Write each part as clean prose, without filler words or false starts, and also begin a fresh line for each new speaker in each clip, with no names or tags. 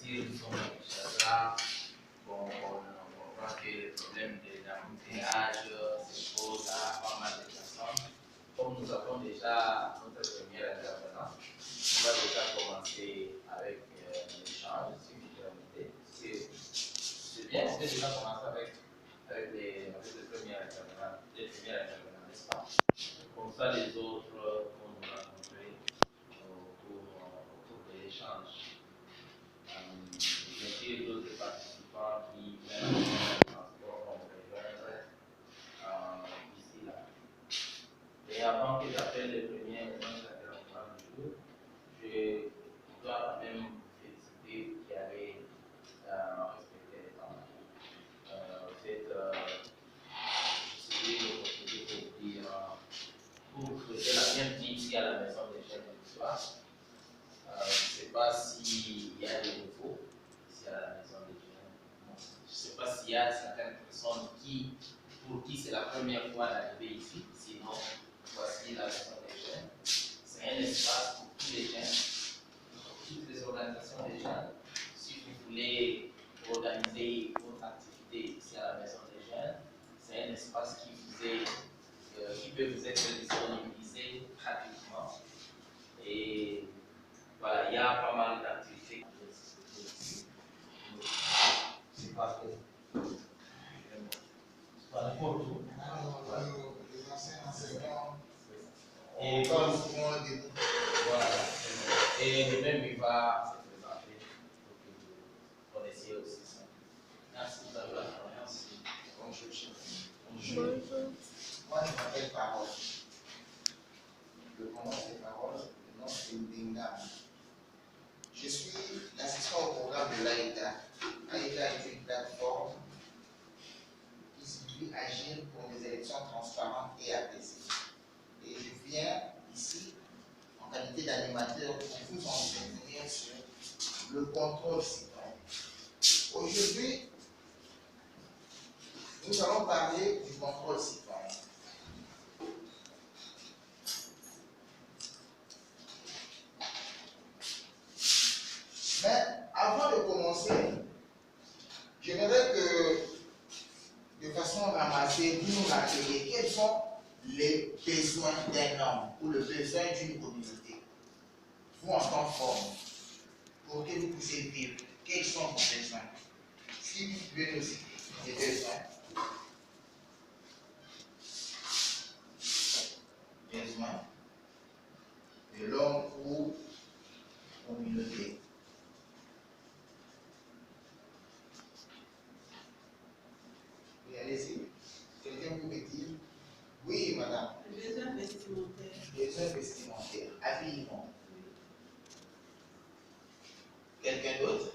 investir son là, on voit que le problème de l'embouteillage se pose à pas mal de personnes. Comme nous avons déjà notre première intervenant, on va déjà commencer avec l'échange, si vous permettez. C'est bien, on peut déjà commencer avec les premiers intervenants, n'est-ce pas? Comme ça, les autres vont nous rencontrer au cours de l'échange. Bien sûr, d'autres participants qui viennent du transport vont rejoindre ici là. Et avant que j'appelle les premiers intervenants du jour, je dois quand même féliciter qui avait respecté les temps. C'est l'opportunité pour souhaiter la bienvenue ici à la maison des jeunes du soir. Je ne sais pas s'il y a des nouveaux ici à la maison des jeunes. Je ne sais pas s'il y a certaines personnes pour qui c'est la première fois d'arriver ici. Sinon, voici la maison des jeunes. C'est un espace pour tous les jeunes, pour toutes les organisations des jeunes. Si vous voulez organiser votre activité ici à la maison des jeunes, c'est un espace qui peut vous être disponibilisé gratuitement. Et voilà, il y a pas mal d'activités. C'est parfait. Voilà, pour tout.
Les anciens enseignants,
et
parle souvent des mots.
Voilà. Et lui-même, il va se présenter pour que vous connaissiez aussi ça. Merci de la confiance.
Bonjour, chef.
Bonjour.
Moi, je m'appelle Parole. Le nom c'est Parole, le nom c'est Ndinga. Je suis l'assistant au programme de l'AIDA. AIDA est une plateforme qui signifie Agir pour des élections transparentes et apaisées. Et je viens ici en qualité d'animateur pour vous entretenir sur le contrôle citoyen. Aujourd'hui, nous allons parler du contrôle citoyen. Mais avant de commencer, j'aimerais que, de façon ramassée, vous nous rappeliez quels sont les besoins d'un homme ou le besoin d'une communauté. Vous, en tant que forme, pour que vous puissiez vivre, quels sont vos besoins? Si vous pouvez nous citer les besoins. Besoin de l'homme ou communauté. Oui, allez-y. Quelqu'un peut me dire? Oui, madame.
Besoin vestimentaire.
Besoin vestimentaire, habillement. Quelqu'un d'autre?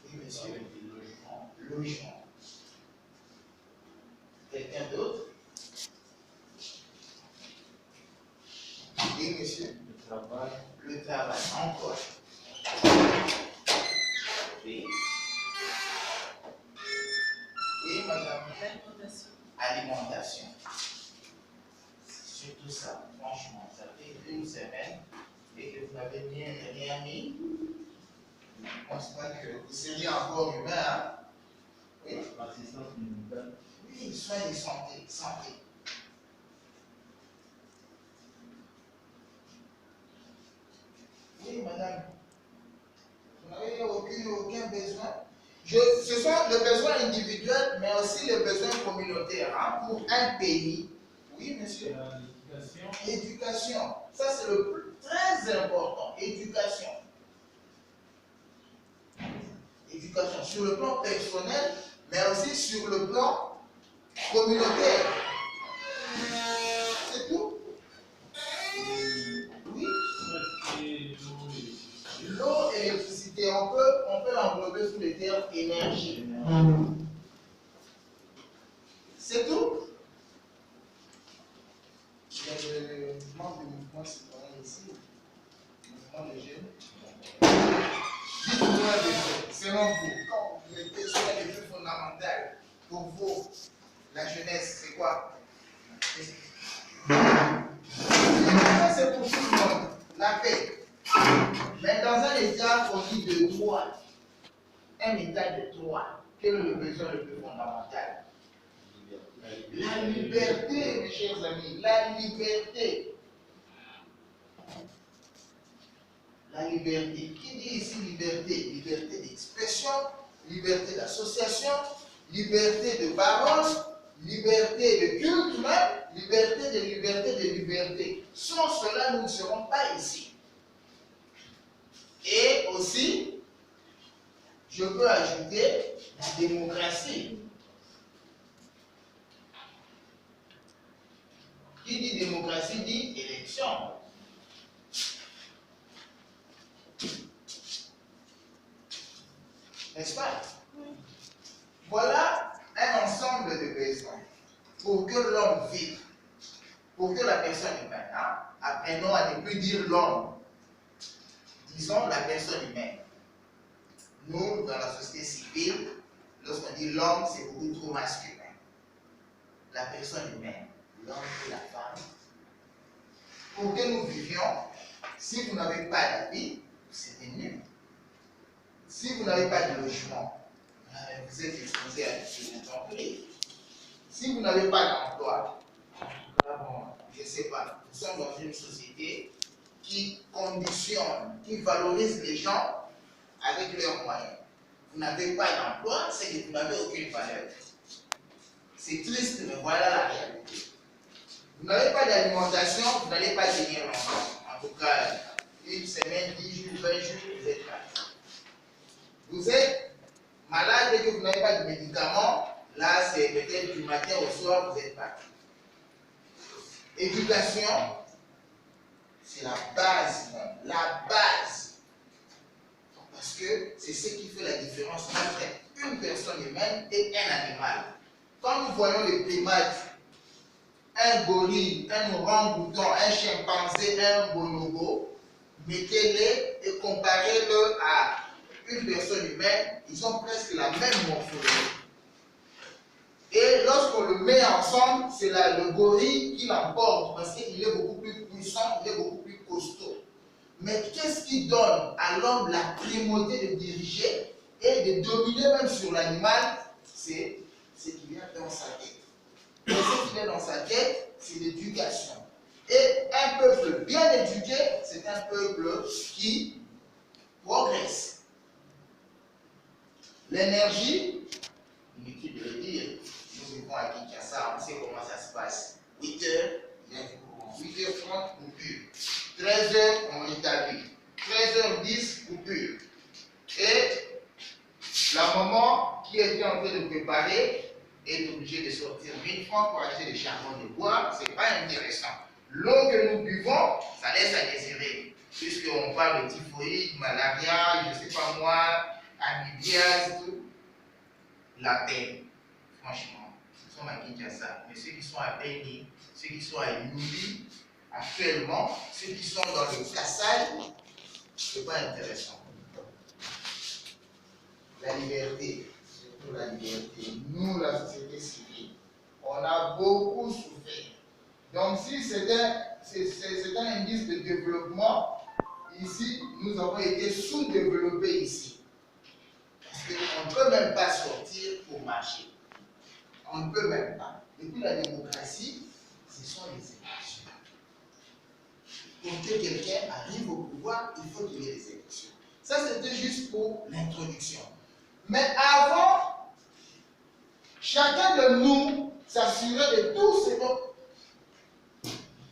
Oui, monsieur. Logement. Quelqu'un d'autre? Oui, monsieur.
Le travail.
Le travail, encore. Oui. Oui, madame.
L'alimentation.
Alimentation. Surtout ça, franchement, ça fait une semaine et que vous n'avez rien mis. Je ne pense pas que vous seriez encore humain. Hein? Oui.
L'assistance médicale.
Oui, soins de santé. Oui, madame. Vous n'avez aucun besoin. Ce sont les besoins individuels, mais aussi les besoins communautaires. Hein, pour un pays. Oui, monsieur.
L'éducation.
Éducation. Ça, c'est le plus très important. Éducation. Éducation sur le plan personnel, mais aussi sur le plan communautaire. C'est tout? Oui. L'eau et l'électricité, on peut l'englober sous les termes énergie. C'est tout? Il y a le membre du mouvement citoyen ici, le mouvement des jeunes. Dites-moi selon vous, le besoin le plus fondamental pour vous, la jeunesse, c'est quoi? C'est pour tout le monde, la paix. dans un État qu'on dit de droit, un État de droit, quel est le besoin le plus fondamental? La liberté, mes chers amis, la liberté. La liberté. Qui dit ici liberté? Liberté d'expression, liberté d'association, liberté de parole, liberté de culte même, liberté de liberté de liberté. Sans cela, nous ne serons pas ici. Et aussi, je peux ajouter la démocratie. Qui dit démocratie dit élection. N'est-ce pas? Voilà un ensemble de besoins pour que l'homme vive, pour que la personne humaine, apprenons à ne plus dire l'homme, disons la personne humaine. Nous, dans la société civile, lorsqu'on dit l'homme, c'est beaucoup trop masculin. La personne humaine, l'homme et la femme. Pour que nous vivions, si vous n'avez pas d'habit, c'est nul. Si vous n'avez pas de logement, vous êtes exposé à des intempéries. Si vous n'avez pas d'emploi, je ne sais pas, nous sommes dans une société qui conditionne, qui valorise les gens avec leurs moyens. Vous n'avez pas d'emploi, c'est que vous n'avez aucune valeur. C'est triste, mais voilà la réalité. Vous n'avez pas d'alimentation, vous n'allez pas tenir longtemps. En tout cas, une semaine, 10 jours, 20 jours, vous êtes parti. Vous êtes malade et que vous n'avez pas de médicaments, là c'est peut-être du matin au soir, vous êtes parti. Éducation, c'est la base même, la base. Parce que c'est ce qui fait la différence entre une personne humaine et un animal. Quand nous voyons les primates, un gorille, un orang-outan, un chimpanzé, un bonobo, mettez-les et comparez-le à une personne humaine, ils ont presque la même morphologie. Et lorsqu'on le met ensemble, c'est le gorille qui l'emporte parce qu'il est beaucoup plus puissant, il est beaucoup plus costaud. Mais qu'est-ce qui donne à l'homme la primauté de diriger et de dominer même sur l'animal? C'est ce qu'il y a dans sa tête. Et ce qu'il y a dans sa tête, c'est l'éducation. Et un peuple bien éduqué, c'est un peuple qui progresse. L'énergie, inutile de le dire, nous vivons à Kinshasa, on sait comment ça se passe. 8 heures, il y a du courant. 8h30, coupure. 13h, on établit. 13h10, coupure. Et la maman qui était en train de préparer est obligée de sortir 1000 francs pour acheter des charbons de bois. Ce n'est pas intéressant. L'eau que nous buvons, ça laisse à désirer. Puisqu'on parle de typhoïde, malaria, je ne sais pas moi, amibiase, tout. La peine, franchement, nous sommes à Kinshasa. Mais ceux qui sont à Beni, ceux qui sont à Yuli, actuellement, ceux qui sont dans le Kassai, ce n'est pas intéressant. La liberté, surtout la liberté. Nous, la société civile, on a beaucoup souffert. Donc, si c'est un indice de développement, ici, nous avons été sous-développés ici. Parce qu'on ne peut même pas sortir pour marcher. On ne peut même pas. Et puis la démocratie, ce sont les élections. Pour que quelqu'un arrive au pouvoir, il faut qu'il y ait des élections. Ça, c'était juste pour l'introduction. Mais avant, chacun de nous s'assurait de tout ce dont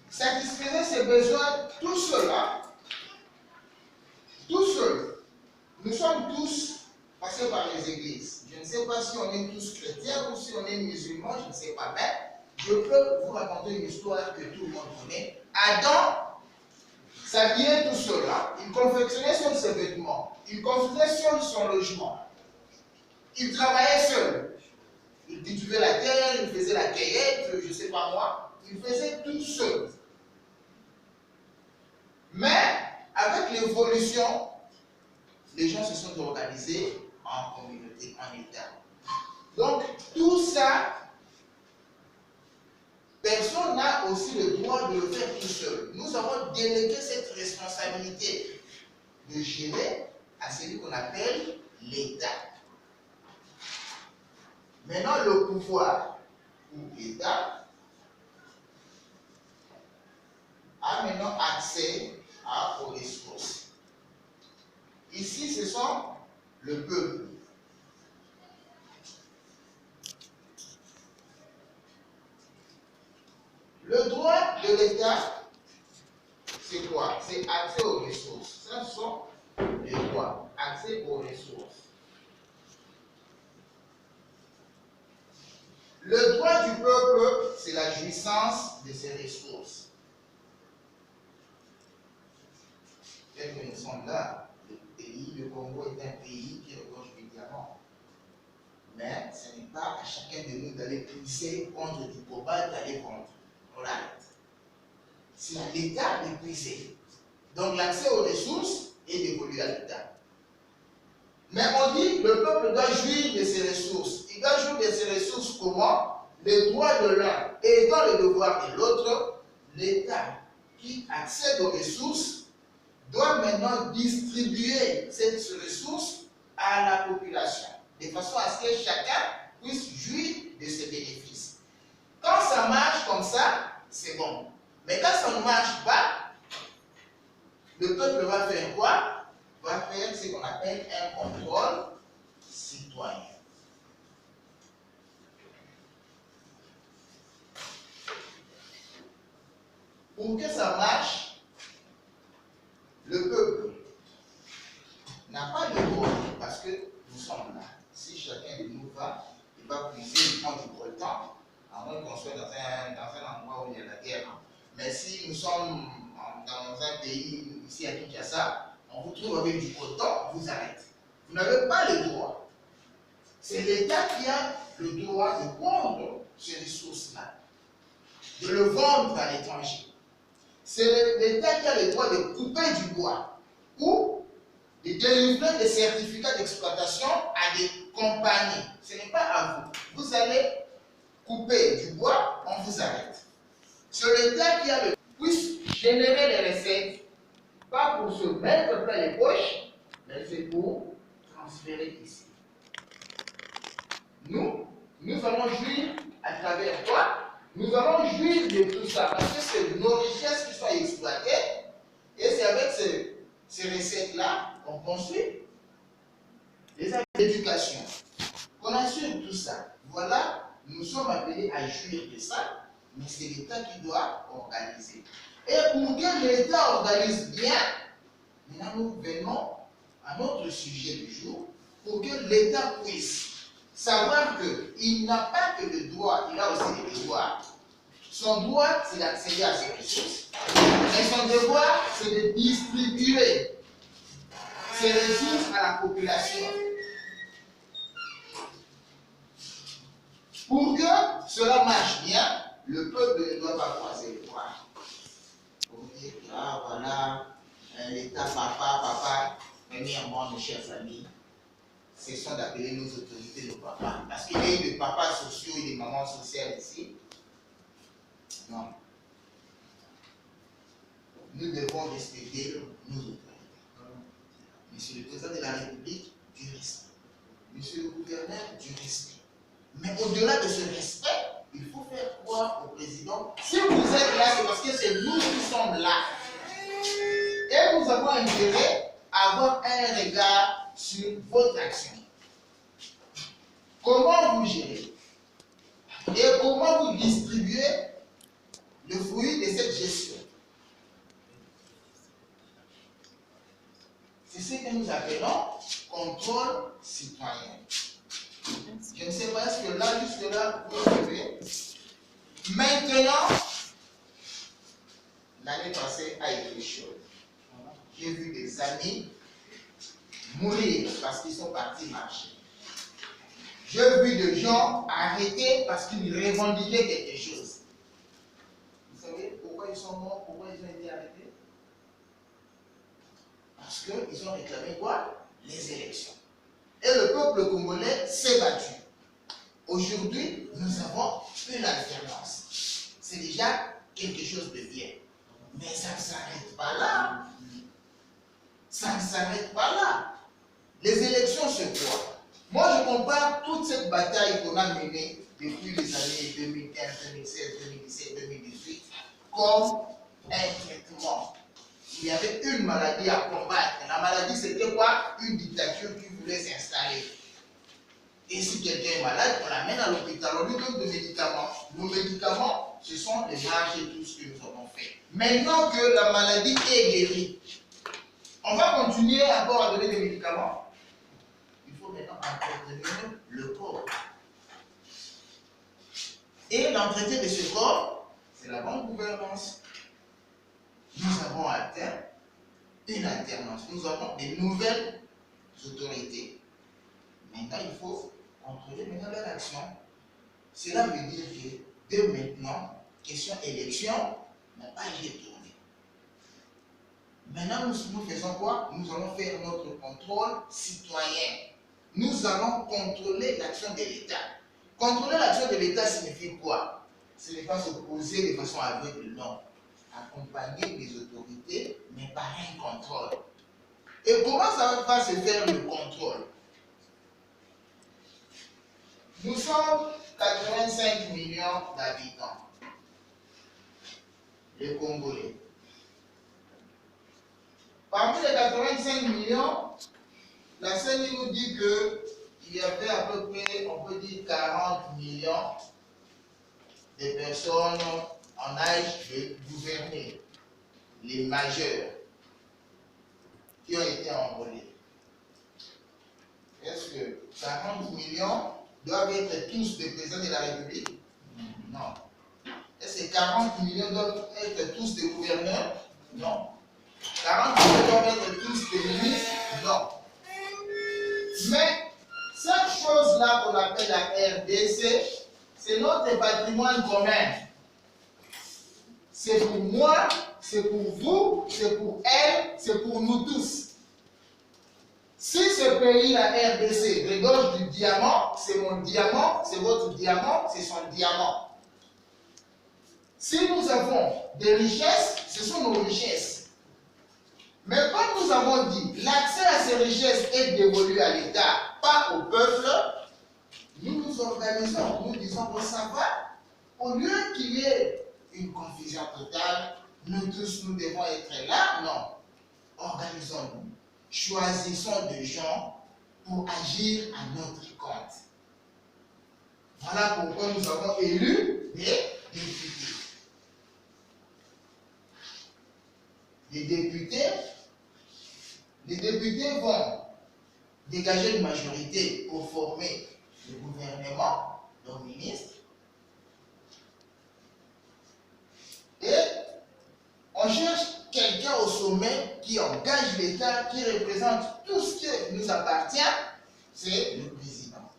satisfaisait ses besoins tout seul. Tout seul. Nous sommes tous passés par les églises. Je ne sais pas si on est tous chrétiens ou si on est musulmans, je ne sais pas. Mais je peux vous raconter une histoire que tout le monde connaît. Adam s'habillait tout seul. Il confectionnait seul ses vêtements. Il construisait seul son logement. Il travaillait seul. Il cultivait la terre, il faisait la cueillette, je ne sais pas moi. Il faisait tout seul. Mais avec l'évolution, les gens se sont organisés en communauté, en État. Donc, tout ça, personne n'a aussi le droit de le faire tout seul. Nous avons délégué cette responsabilité de gérer à celui qu'on appelle l'État. Maintenant, le pouvoir ou l'État a maintenant accès aux ressources. Ici, ce sont le peuple. Le droit de l'État, c'est quoi? C'est accès aux ressources. Ça, ce sont les droits, accès aux ressources. Le droit du peuple, c'est la jouissance de ses ressources. Tel que nous sommes là, le Congo est un pays qui regorge du diamant. Mais ce n'est pas à chacun de nous d'aller puiser contre du cobalt, d'aller vendre. On l'arrête. C'est à l'État de puiser. Donc l'accès aux ressources est dévolu à l'État. Mais on dit que le peuple doit jouir de ses ressources. Il doit jouir de ses ressources comment? Les droits de l'un étant le devoir de l'autre, l'État qui accède aux ressources doit maintenant distribuer cette ressource à la population, de façon à ce que chacun puisse jouir de ses bénéfices. Quand ça marche comme ça, c'est bon. Mais quand ça ne marche pas, le peuple va faire quoi? Va faire ce qu'on appelle un contrôle citoyen. Pour que ça marche, le peuple n'a pas de droit, parce que nous sommes là. Si chacun de nous va, il va puiser, il prend du coltan, à moins qu'on soit dans un endroit où il y a la guerre. Mais si nous sommes dans un pays, ici à Kinshasa, on vous trouve avec du coltan, on vous arrête. Vous n'avez pas le droit. C'est l'État qui a le droit de prendre ces ressources-là, de le vendre à l'étranger. C'est l'État qui a le droit de couper du bois ou de délivrer des certificats d'exploitation à des compagnies. Ce n'est pas à vous. Vous allez couper du bois, on vous arrête. C'est l'État qui a le puisse générer les recettes, pas pour se mettre plein les poches, mais c'est pour transférer ici. Nous allons jouir à travers quoi? Nous allons jouir de tout ça parce que c'est nos richesses qui sont exploitées et c'est avec ces recettes-là qu'on construit les actes d'éducation, qu'on assure tout ça. Voilà, nous sommes appelés à jouir de ça, mais c'est l'État qui doit organiser. Et pour que l'État organise bien, maintenant nous venons à notre sujet du jour, pour que l'État puisse savoir qu'il n'a pas que le droit, il a aussi des devoirs. Son droit, c'est d'accéder à ses ressources. Mais son devoir, c'est de distribuer ces ressources à la population. Pour que cela marche bien, le peuple ne doit pas croiser le bras. Pour dire, ah voilà, l'État, papa, premièrement, mes chers amis, ce sont d'appeler nos autorités le papa. Parce qu'il y a eu des papas sociaux et des mamans sociales ici. Non. Nous devons respecter nos autorités. Monsieur le Président de la République, du respect. Monsieur le gouverneur, du respect. Mais au-delà de ce respect, il faut faire croire au président, si vous êtes là, c'est parce que c'est nous qui sommes là. Et nous avons intérêt à avoir un regard sur votre action. Comment vous gérez et comment vous distribuez le fruit de cette gestion. C'est ce que nous appelons contrôle citoyen. Je ne sais pas est-ce que là, jusque-là, vous suivez. Maintenant, l'année passée a été chaude. J'ai vu des amis mourir parce qu'ils sont partis marcher. J'ai vu des gens arrêtés parce qu'ils revendiquaient quelque chose. Vous savez pourquoi ils sont morts, pourquoi ils ont été arrêtés? Parce qu'ils ont réclamé quoi? Les élections. Et le peuple congolais s'est battu. Aujourd'hui, nous avons une alternance. C'est déjà quelque chose de bien. Mais ça ne s'arrête pas là. Ça ne s'arrête pas là. Les élections, c'est quoi? Moi, je compare toute cette bataille qu'on a menée depuis les années 2015, 2016, 2017, 2018 comme un traitement. Il y avait une maladie à combattre. La maladie, c'était quoi? Une dictature qui voulait s'installer. Et si quelqu'un est malade, on l'amène à l'hôpital, on lui donne des médicaments. Nos médicaments, ce sont les marches et tout ce que nous avons fait. Maintenant que la maladie est guérie, on va continuer encore à donner des médicaments. Il faut maintenant entretenir le corps. Et l'entretien de ce corps, c'est la bonne gouvernance. Nous avons atteint une alternance. Nous avons des nouvelles autorités. Maintenant, il faut contrôler maintenant leur action. Cela veut dire que dès maintenant, question élection, n'a pas été tournée. Maintenant, nous faisons quoi? Nous allons faire notre contrôle citoyen. Nous allons contrôler l'action de l'État. Contrôler l'action de l'État signifie quoi? Ce n'est pas se poser de façon aveugle, non. Accompagner les autorités, mais par un contrôle. Et comment ça va se faire le contrôle? Nous sommes 85 millions d'habitants, les Congolais. Parmi les 85 millions, la CENI nous dit qu'il y avait à peu près, on peut dire 40 millions de personnes en âge de gouverner, les majeurs, qui ont été enrôlés. Est-ce que 40 millions doivent être tous des présidents de la République? Non. Est-ce que 40 millions doivent être tous des gouverneurs? Non. 40 millions doivent être tous des ministres? Non. Mais cette chose-là qu'on appelle la RDC, c'est notre patrimoine commun. C'est pour moi, c'est pour vous, c'est pour elle, c'est pour nous tous. Si ce pays, la RDC, regorge du diamant, c'est mon diamant, c'est votre diamant, c'est son diamant. Si nous avons des richesses, ce sont nos richesses. Mais comme nous avons dit, l'accès à ces richesses est dévolu à l'État, pas au peuple, nous nous organisons, nous disons que ça va. Au lieu qu'il y ait une confusion totale, nous tous, nous devons être là, non. Organisons-nous. Choisissons des gens pour agir à notre compte. Voilà pourquoi nous avons élu des députés. Les députés vont dégager une majorité pour former le gouvernement, le ministre. Et on cherche quelqu'un au sommet qui engage l'État, qui représente tout ce qui nous appartient, c'est le président.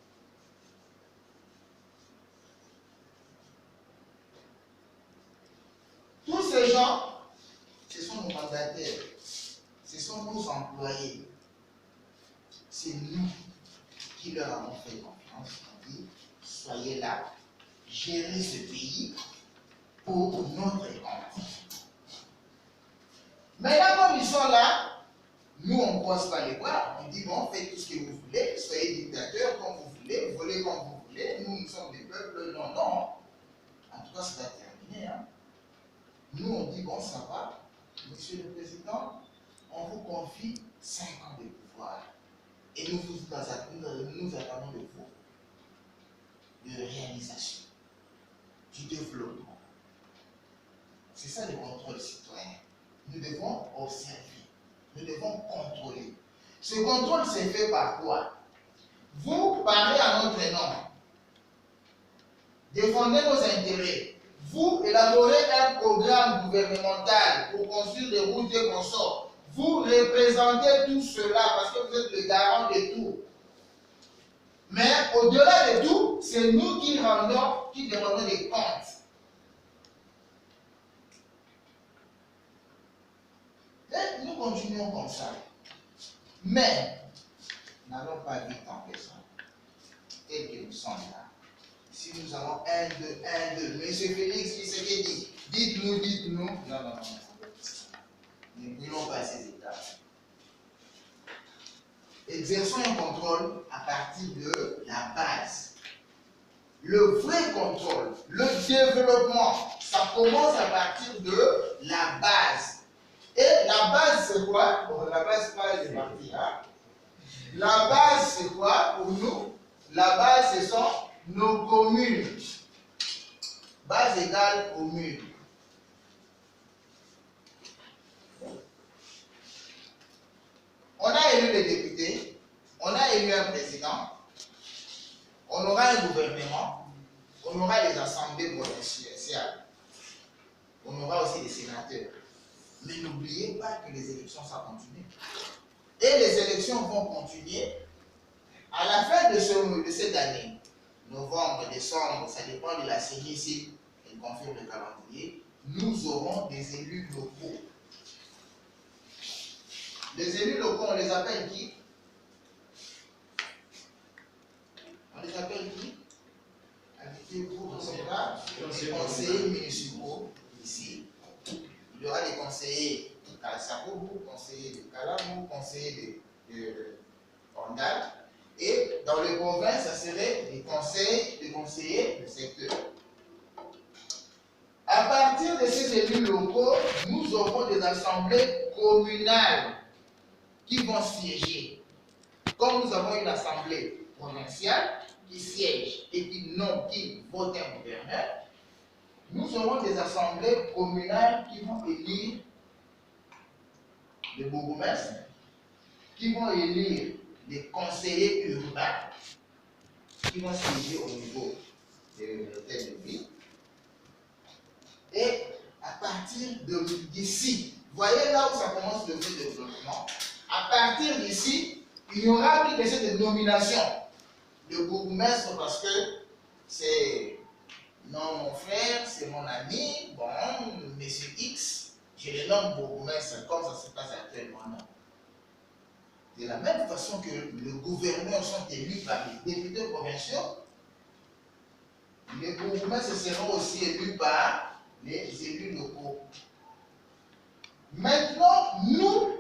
Tous ces gens, ce sont nos mandataires, ce sont nos employés. C'est nous qui leur avons fait confiance. On dit, soyez là, gérez ce pays pour notre compte. Maintenant, comme ils sont là, nous, on ne croise pas les bras. On dit, bon, faites tout ce que vous voulez, soyez dictateurs comme vous voulez, volez comme vous voulez. Nous, nous sommes des peuples. Non, non. En tout cas, c'est pas terminé. Hein. Nous, on dit, bon, ça va. Monsieur le Président, on vous confie 5 ans de pouvoir. Et nous attendons de vous de réalisation, du développement. C'est ça le contrôle citoyen. Nous devons observer, nous devons contrôler. Ce contrôle s'est fait par quoi? Vous parlez à notre nom, défendez nos intérêts, vous élaborez un programme gouvernemental pour construire des routes et consorts. Vous représentez tout cela parce que vous êtes le garant de tout. Mais au-delà de tout, c'est nous qui demandons des comptes. Et nous continuons comme ça. Mais, n'allons pas vite en personne. Tel que nous sommes là. Si nous avons un, deux, Monsieur Félix, qui s'est dit, dites-nous. Non. Ne brûlons pas ces étapes. exerçons un contrôle à partir de la base. Le vrai contrôle, le développement, ça commence à partir de la base. Et la base, c'est quoi? Bon, la base, pas les parties, hein? La base, c'est quoi pour nous? La base, ce sont nos communes. Base égale commune. On a élu les députés, on a élu un président, on aura un gouvernement, on aura les assemblées provinciales, on aura aussi les sénateurs. Mais n'oubliez pas que les élections, ça continue. Et les élections vont continuer à la fin de cette année, novembre, décembre, ça dépend de la CENI si elle confirme le calendrier, nous aurons des élus locaux. Les élus locaux, on les appelle qui? On les appelle qui? Habitez-vous, les conseillers municipaux ici. Il y aura des conseillers de Kalsakoubou, conseillers de Kalamou, conseillers de Ondal. Et dans les provinces, ça serait des conseillers de secteur. À partir de ces élus locaux, nous aurons des assemblées communales qui vont siéger. Comme nous avons une assemblée provinciale qui siège et qui vote un gouverneur, nous aurons des assemblées communales qui vont élire les bourgmestres, qui vont élire les conseillers urbains, qui vont siéger au niveau de l'hôtel de ville. Et à partir d'ici, voyez là où ça commence le vrai développement, à partir d'ici, il n'y aura plus question de nomination de bourgmestre parce que c'est non mon frère, c'est mon ami, bon, monsieur X, je le nomme bourgmestre comme ça se passe actuellement, non. De la même façon que les gouverneurs sont élus par les députés provinciaux, les bourgmestres seront aussi élus par les élus locaux. Maintenant, nous,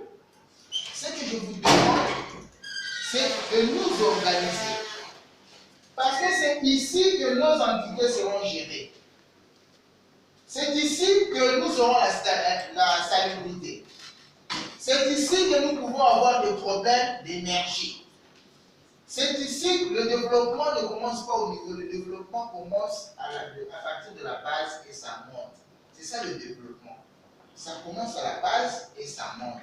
ce que je vous demande, c'est de nous organiser. Parce que c'est ici que nos entités seront gérées. C'est ici que nous aurons la salubrité. C'est ici que nous pouvons avoir des problèmes d'énergie. C'est ici que le développement ne commence pas au niveau. Le développement commence à partir de la base et ça monte. C'est ça le développement. Ça commence à la base et ça monte.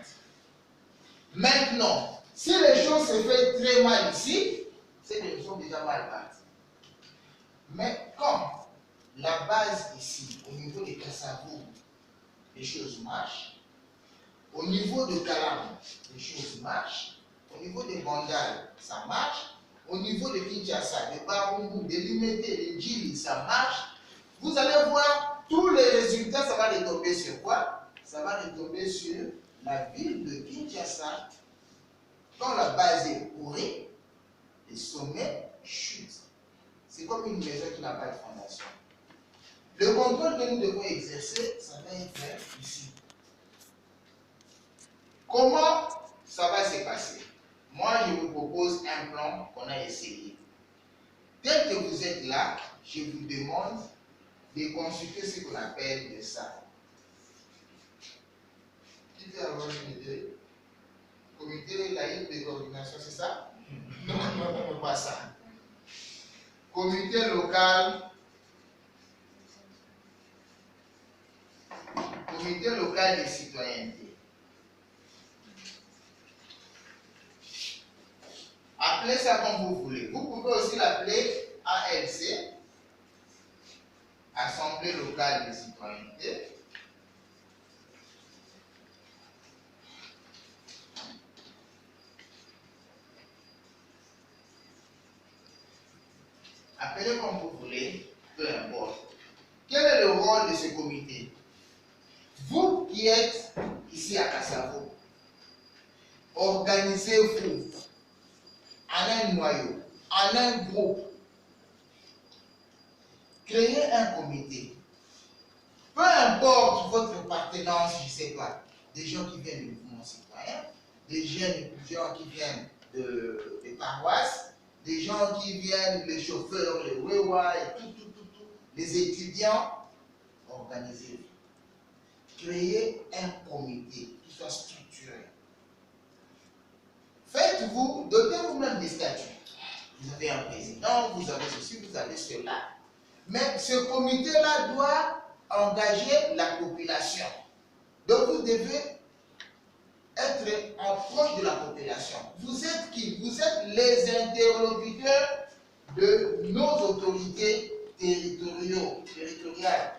Maintenant, si les choses se font très mal ici, c'est que nous sommes déjà mal partis. Mais comme la base ici, au niveau de Kassavou, les choses marchent, au niveau de Kalam, les choses marchent, au niveau de Bandal, ça marche, au niveau de Kinshasa, de Barumbu, de Limete, de Djili, ça marche, vous allez voir tous les résultats, ça va retomber sur quoi? Ça va retomber sur la ville de Kinshasa, dont la base est pourrie, les sommets chutent. C'est comme une maison qui n'a pas de fondation. Le contrôle que nous devons exercer, ça va être fait ici. Comment ça va se passer? Moi, je vous propose un plan qu'on a essayé. Dès que vous êtes là, je vous demande de consulter ce qu'on appelle le SAC. Qui veut avoir une idée? Comité laïque de coordination, c'est ça? Non, non, non, pas ça. Comité local de citoyenneté. Appelez ça comme vous voulez. Vous pouvez aussi l'appeler ALC, Assemblée locale de citoyenneté. Appelez comme vous voulez, peu importe. Quel est le rôle de ce comité? Vous qui êtes ici à Kassavou, organisez-vous en un noyau, en un groupe. Créez un comité. Peu importe votre appartenance, je ne sais pas, des gens qui viennent du mouvement citoyen, des jeunes étudiants qui viennent des paroisses, des gens qui viennent, les chauffeurs, les wewa et tout, les étudiants, organisez-vous. Créez un comité qui soit structuré. Faites-vous, donnez vous-même des statuts. Vous avez un président, vous avez ceci, vous avez cela. Mais ce comité-là doit engager la population. Donc vous devez être en proche de la population. Vous êtes qui? Vous êtes les interlocuteurs de nos autorités territoriales.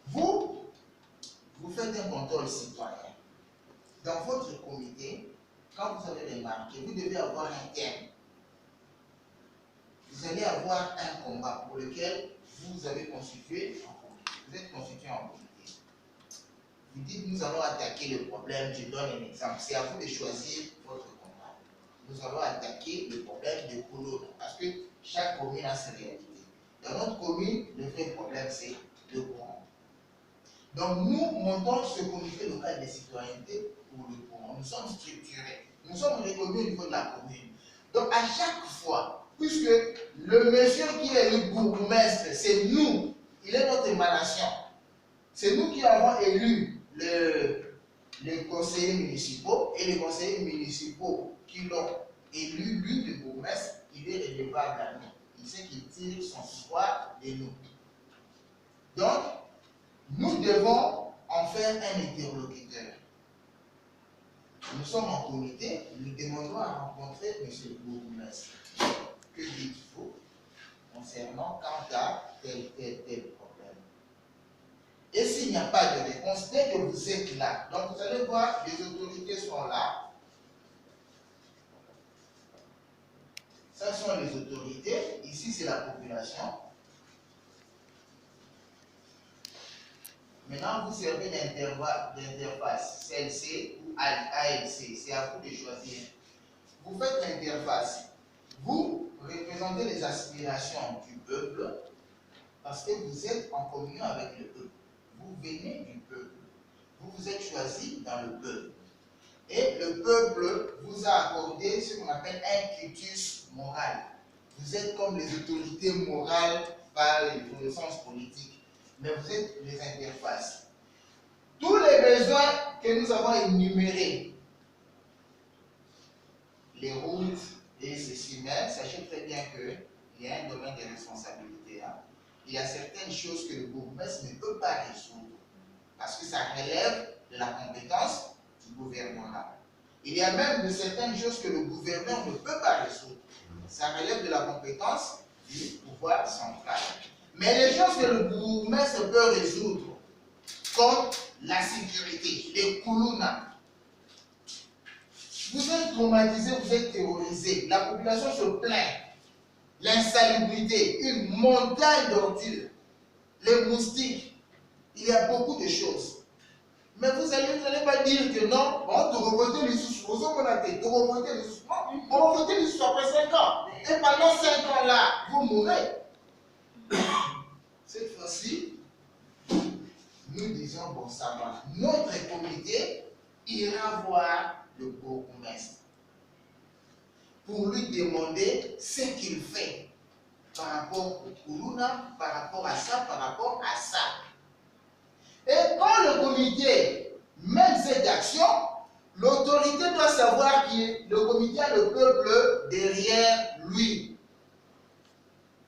Vous faites un contrôle citoyen. Dans votre comité, quand vous avez remarqué, vous devez avoir un thème. Vous allez avoir un combat pour lequel vous avez constitué en comité. Vous êtes constitué en comité. Vous dites, nous allons attaquer le problème. Je donne un exemple. C'est à vous de choisir votre combat. Nous allons attaquer le problème de Koulouna. Parce que chaque commune a ses réalités. Dans notre commune, le vrai problème, c'est le courant. Donc, nous montons ce comité local de citoyenneté pour le courant. Nous sommes structurés. Nous sommes reconnus au niveau de la commune. Donc, à chaque fois, puisque le monsieur qui est le bourgmestre, c'est nous, il est notre émanation. C'est nous qui avons élu les conseillers municipaux, et les conseillers municipaux qui l'ont élu, lui, le bourgmestre, il est redevable à nous. Il sait qu'il tire son pouvoir de nous. Donc, nous devons en faire un interlocuteur. Nous sommes en comité, nous demandons à rencontrer M. le bourgmestre. Que dites-vous concernant quant à tel problème? Et s'il n'y a pas de réponse, dès que vous êtes là, donc vous allez voir, les autorités sont là. Ça sont les autorités, ici c'est la population. Maintenant, vous servez d'interface, CLC ou ALC, c'est à vous de choisir. Vous faites l'interface. Vous représentez les aspirations du peuple parce que vous êtes en communion avec le peuple. Vous venez du peuple. Vous vous êtes choisi dans le peuple. Et le peuple vous a accordé ce qu'on appelle un quitus moral. Vous êtes comme les autorités morales par les connaissances politiques. Mais vous êtes les interfaces. Tous les besoins que nous avons énumérés, les routes et ceci, mais sachez très bien qu'il y a un domaine de responsabilité. Hein. Il y a certaines choses que le bourgmestre ne peut pas résoudre parce que ça relève de la compétence du gouvernement. Il y a même de certaines choses que le gouverneur ne peut pas résoudre. Ça relève de la compétence du pouvoir central. Mais les choses que le bourgmestre peut résoudre, comme la sécurité, les Koulouna, vous êtes traumatisé, vous êtes terrorisé, la population se plaint, l'insalubrité, une montagne d'ordures, les moustiques, il y a beaucoup de choses. Mais vous n'allez pas dire que non, on te revoter les sous, vous avez te revoter les sous. Non, on va voter les sous après 5 ans. Et pendant 5 ans là, vous mourrez. Cette fois-ci, nous disons, bon, ça va. Notre comité ira voir le bourgmestre pour lui demander ce qu'il fait par rapport au Koulouna, par rapport à ça, par rapport à ça. Et quand le comité mène cette action, l'autorité doit savoir que le comité a le peuple derrière lui.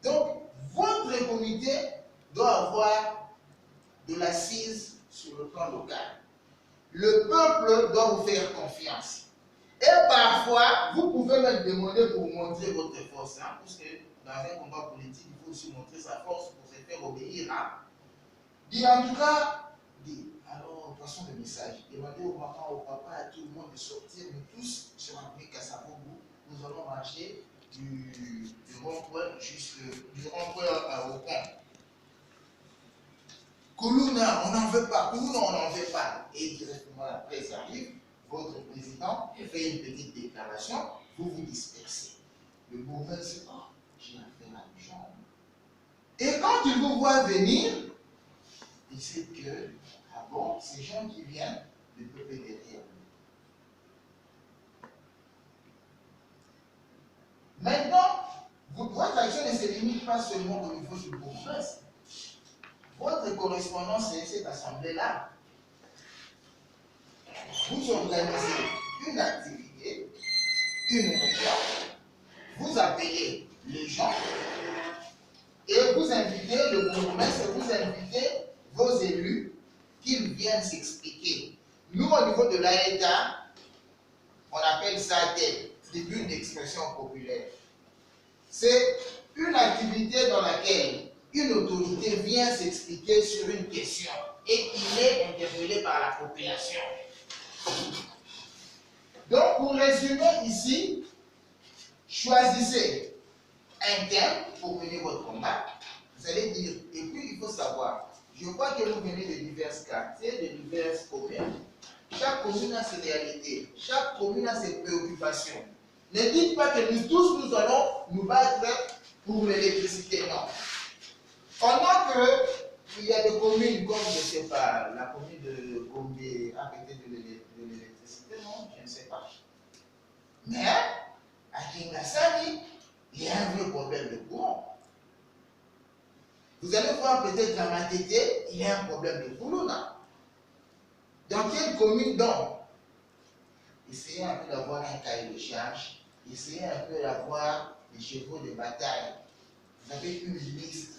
Donc, votre comité doit avoir de l'assise sur le plan local. Le peuple doit vous faire confiance. Et parfois, vous pouvez même demander pour montrer votre force. Hein, parce que dans un combat politique, il faut aussi montrer sa force pour se faire obéir. Hein. Dis en tout cas, dis, alors, passons le message. Demandez au maman, au papa, à tout le monde de sortir. Nous tous, sur un brique à Savourou, nous allons marcher du rond-point au pont. Koulouna, on n'en veut pas. Koulouna, on n'en veut pas. Et directement après, ça arrive. Votre président fait une petite déclaration, vous vous dispersez. Le bourgmestre dit, oh, j'ai affaire à une jambe. Et quand il vous voit venir, il sait que, ah bon, ces gens qui viennent, le peuple est derrière nous. Maintenant, votre action ne se limite pas seulement au niveau du bourgmestre. Votre correspondance est cette assemblée-là. Vous organisez une activité, une réunion, vous appelez les gens et vous invitez le bourgmestre, vous invitez vos élus qu'ils viennent s'expliquer. Nous, au niveau de l'AETA, on appelle ça des tribunes d'expression populaire. C'est une activité dans laquelle une autorité vient s'expliquer sur une question et il est interpellé par la population. Donc, pour résumer ici, choisissez un thème pour mener votre combat. Vous allez dire, et puis il faut savoir, je crois que vous venez de divers quartiers, de diverses communes. Chaque commune a ses réalités, chaque commune a ses préoccupations. Ne dites pas que nous tous, nous allons nous battre pour l'électricité, non. Pendant qu'il y a des communes comme, je ne sais pas, la commune de Gombe a peut-être de l'électricité, non, je ne sais pas. Mais, à Kingasani, il y a un vrai problème de courant. Vous allez voir peut-être à Matete, il y a un problème de Poulouna. Dans quelle commune donc? Essayez un peu d'avoir un cahier de charge, essayez un peu d'avoir des chevaux de bataille. Vous avez une liste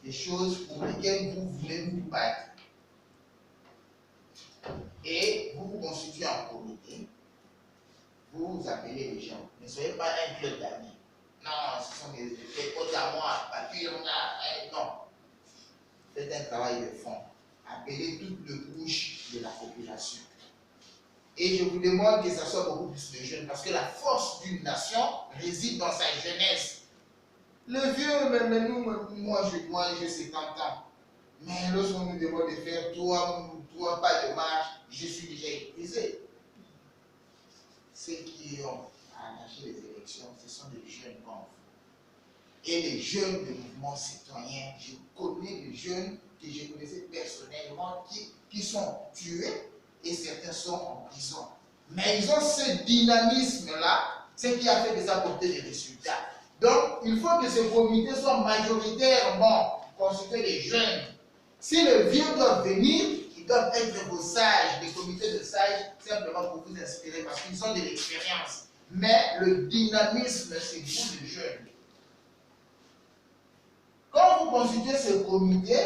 des choses pour lesquelles vous voulez vous battre. Et vous vous constituez en comité, vous appelez les gens. Ne soyez pas un club d'amis. Non, ce sont des potes à moi, papier, non. Faites un travail de fond. Appelez toutes les couches de la population. Et je vous demande que ce soit beaucoup plus de jeunes, parce que la force d'une nation réside dans sa jeunesse. Le vieux, mais nous, moi j'ai 50 ans. Mais lorsqu'on nous demande de faire 3 pas de marche, je suis déjà épuisé. Ceux qui ont arraché les élections, ce sont des jeunes comme vous. Et les jeunes de mouvement citoyen, je connais des jeunes que je connaissais personnellement qui sont tués et certains sont en prison. Mais ils ont ce dynamisme-là, ce qui a fait des apporter des résultats. Donc, il faut que ce comité soit majoritairement constitué des jeunes. Si les vieux doivent venir, ils doivent être vos sages, des comités de sages, simplement pour vous inspirer, parce qu'ils ont de l'expérience. Mais le dynamisme, c'est vous les jeunes. Quand vous constituez ce comité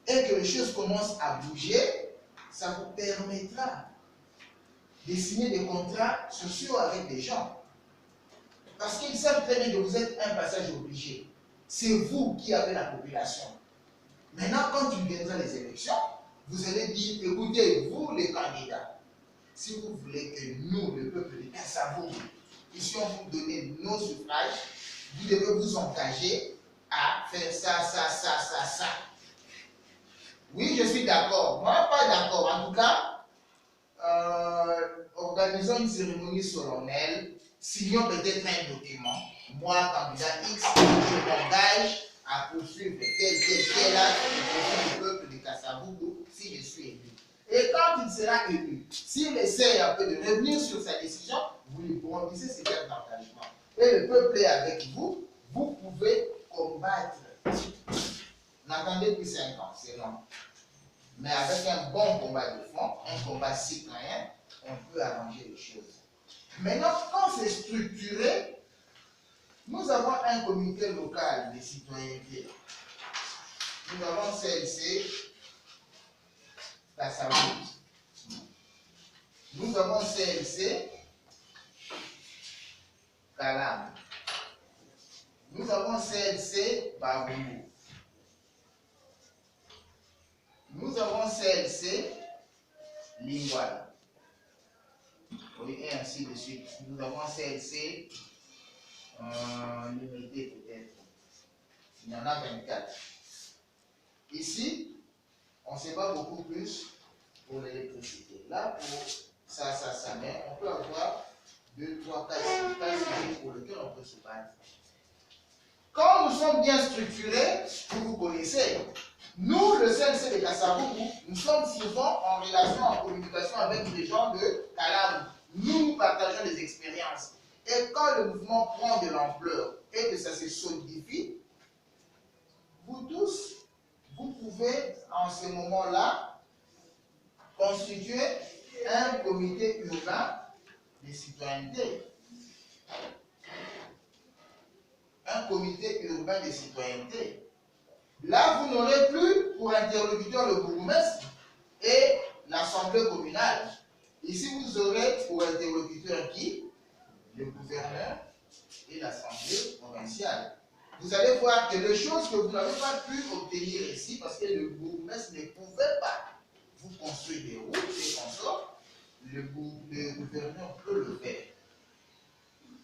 et que les choses commencent à bouger, ça vous permettra de signer des contrats sociaux avec des gens. Parce qu'ils savent très bien que vous êtes un passage obligé. C'est vous qui avez la population. Maintenant, quand il viendra les élections, vous allez dire, écoutez, vous les candidats, si vous voulez que nous, le peuple de Kassavour, puissions vous donner nos suffrages, vous devez vous engager à faire ça, ça, ça, ça, ça. Oui, je suis d'accord. Moi, pas d'accord. En tout cas, organisons une cérémonie solennelle, signons peut-être un document. Moi, candidat X, je m'engage à poursuivre tel acte au peuple de Kassavour si je suis élu. Et quand il sera élu, s'il essaie un peu de revenir sur sa décision, vous lui brandissez ses termes d'engagement. Et le peuple est avec vous, vous pouvez combattre. N'attendez plus 5 ans, c'est long. Mais avec un bon combat de fond, un combat citoyen, on peut arranger les choses. Maintenant, quand c'est structuré, nous avons un comité local de citoyenneté. Nous avons CLC, Kassavour. Nous avons CLC, Kalam. Nous avons CLC, Baboumou. Nous avons CLC, Lingwal. Oui, et ainsi de suite. Nous avons CLC, limité peut-être. Il y en a 24. Ici, on ne sait pas beaucoup plus pour l'électricité. Là, pour ça, mais on peut avoir 2, 3, 4, 5 pour lesquels on peut se battre. Quand nous sommes bien structurés, vous connaissez, Nous, le CNC de Kassabougou, nous sommes souvent en relation, en communication avec les gens de Kalamou. Nous partageons des expériences. Et quand le mouvement prend de l'ampleur et que ça se solidifie, vous tous, vous pouvez en ce moment-là constituer un comité urbain de citoyenneté. Un comité urbain de citoyenneté. Là, vous n'aurez plus pour interlocuteur le bourgmestre et l'assemblée communale. Ici, vous aurez pour interlocuteur qui? Le gouverneur et l'assemblée provinciale. Vous allez voir que les choses que vous n'avez pas pu obtenir ici, parce que le bourgmestre ne pouvait pas vous construire des routes et consorts, le gouverneur peut le faire.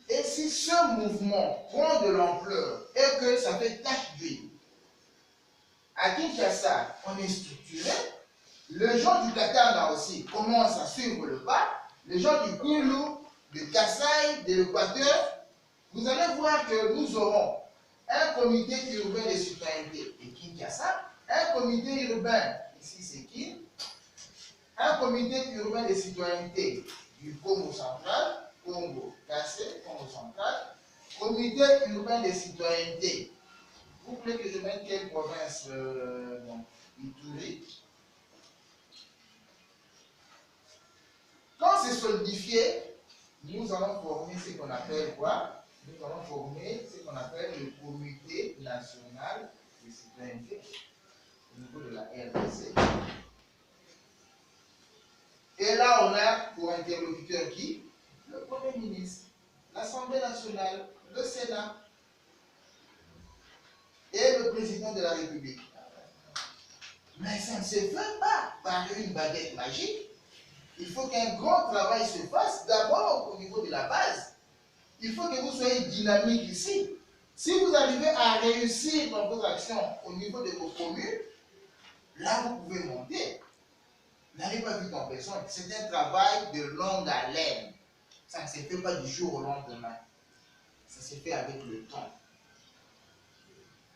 Et si ce mouvement prend de l'ampleur et que ça fait tache d'huile, à Kinshasa, on est structuré, les gens du Katanga aussi commencent à suivre le pas, les gens du Kwilu, de Kasaï, de l'Équateur, vous allez voir que nous aurons un comité urbain de citoyenneté de Kinshasa, un comité urbain, ici c'est qui? Un comité urbain de citoyenneté du Congo central, Congo Kassé, Congo central, comité urbain de citoyenneté. Vous voulez que je mette quelle province? Ituri. Quand c'est solidifié, nous allons former ce qu'on appelle quoi? Nous allons former ce qu'on appelle le comité national de citoyenneté au niveau de la RDC. Et là, on a pour interlocuteur qui? Le Premier ministre, l'Assemblée nationale, le Sénat et le président de la République. Mais ça ne se fait pas par une baguette magique. Il faut qu'un grand travail se fasse d'abord au niveau de la base. Il faut que vous soyez dynamique ici. Si vous arrivez à réussir dans vos actions au niveau de vos communes, là vous pouvez monter. N'allez pas vite en personne. C'est un travail de longue haleine. Ça ne se fait pas du jour au lendemain. Ça se fait avec le temps.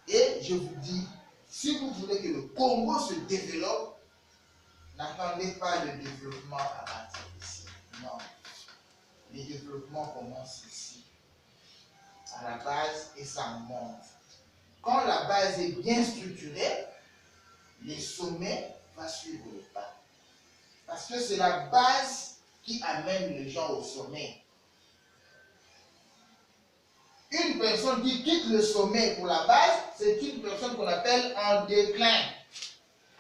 Et je vous dis, si vous voulez que le Congo se développe, n'attendez pas le développement à partir d'ici. Non. Le développement commence ici, à la base, et ça monte. Quand la base est bien structurée, les sommets vont suivre le pas. Parce que c'est la base qui amène les gens au sommet. Une personne qui quitte le sommet pour la base, c'est une personne qu'on appelle en déclin.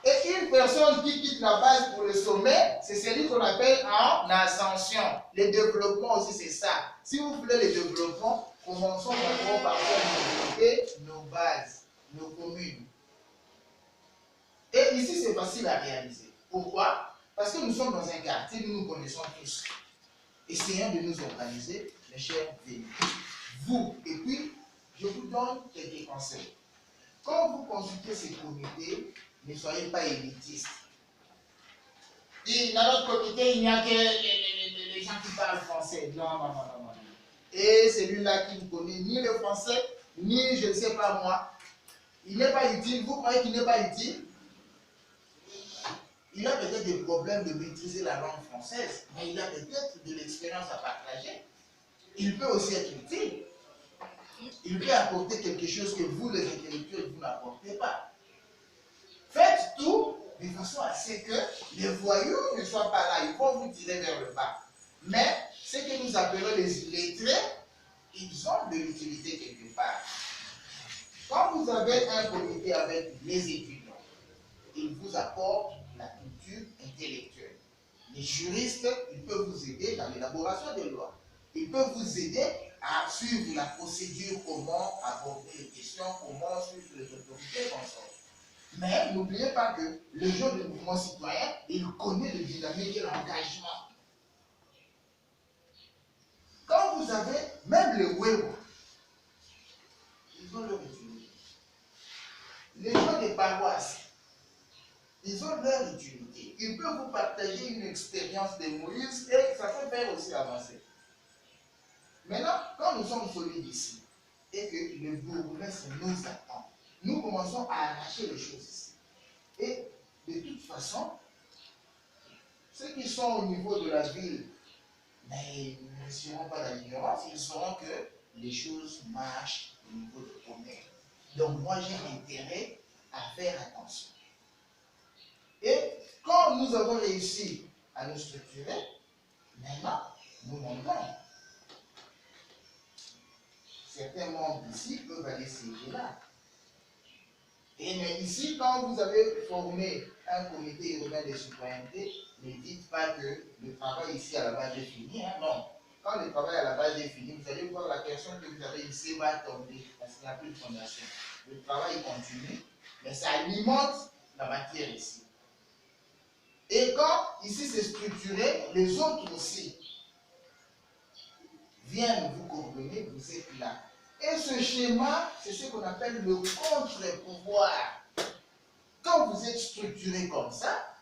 Et une personne qui quitte la base pour le sommet, c'est celui qu'on appelle en ascension. Le développement aussi, c'est ça. Si vous voulez le développement, commençons d'abord par développer nos bases, nos communes. Et ici, c'est facile à réaliser. Pourquoi? Parce que nous sommes dans un quartier, nous nous connaissons tous. Essayons de nous organiser, mes chers amis. Vous, et puis, je vous donne quelques conseils. Quand vous consultez ces comités, ne soyez pas élitistes. Et dans notre comité, il n'y a que les gens qui parlent français. Non, non, non, non, non. Et celui-là qui ne connaît ni le français, ni je ne sais pas moi, il n'est pas utile. Vous croyez qu'il n'est pas utile? Il a peut-être des problèmes de maîtriser la langue française, mais il a peut-être de l'expérience à partager. Il peut aussi être utile. Il peut apporter quelque chose que vous, les intellectuels, vous n'apportez pas. Faites tout de façon à ce que les voyous ne soient pas là. Ils vont vous tirer vers le bas. Mais ce que nous appelons les illettrés, ils ont de l'utilité quelque part. Quand vous avez un comité avec les étudiants, ils vous apportent la culture intellectuelle. Les juristes, ils peuvent vous aider dans l'élaboration des lois. Ils peuvent vous aider à suivre la procédure, comment aborder les questions, comment suivre les autorités consortes. Mais n'oubliez pas que le jeune du mouvement citoyen, il connaît le dynamique et l'engagement. Quand vous avez, même les Webo, ils ont leur utilité. Les gens des paroisses, ils ont leur utilité. Ils peuvent vous partager une expérience de Moïse et ça peut faire aussi avancer. Maintenant, quand nous sommes solides ici et que le bourgmestre nous attend, nous commençons à arracher les choses ici. Et de toute façon, ceux qui sont au niveau de la ville, mais ils ne seront pas dans l'ignorance, ils sauront que les choses marchent au niveau de commerce. Donc moi j'ai intérêt à faire attention. Et quand nous avons réussi à nous structurer, maintenant nous montons. Certains membres ici peuvent aller siéger là. Et mais ici, quand vous avez formé un comité urbain de citoyenneté, ne dites pas que le travail ici à la base est fini. Hein, non. Quand le travail à la base est fini, vous allez voir la personne que vous avez ici va tomber parce qu'il n'y a plus de fondation. Le travail continue, mais ça alimente la matière ici. Et quand ici c'est structuré, les autres aussi viennent vous coordonner, vous êtes là. Et ce schéma, c'est ce qu'on appelle le contre-pouvoir. Quand vous êtes structuré comme ça,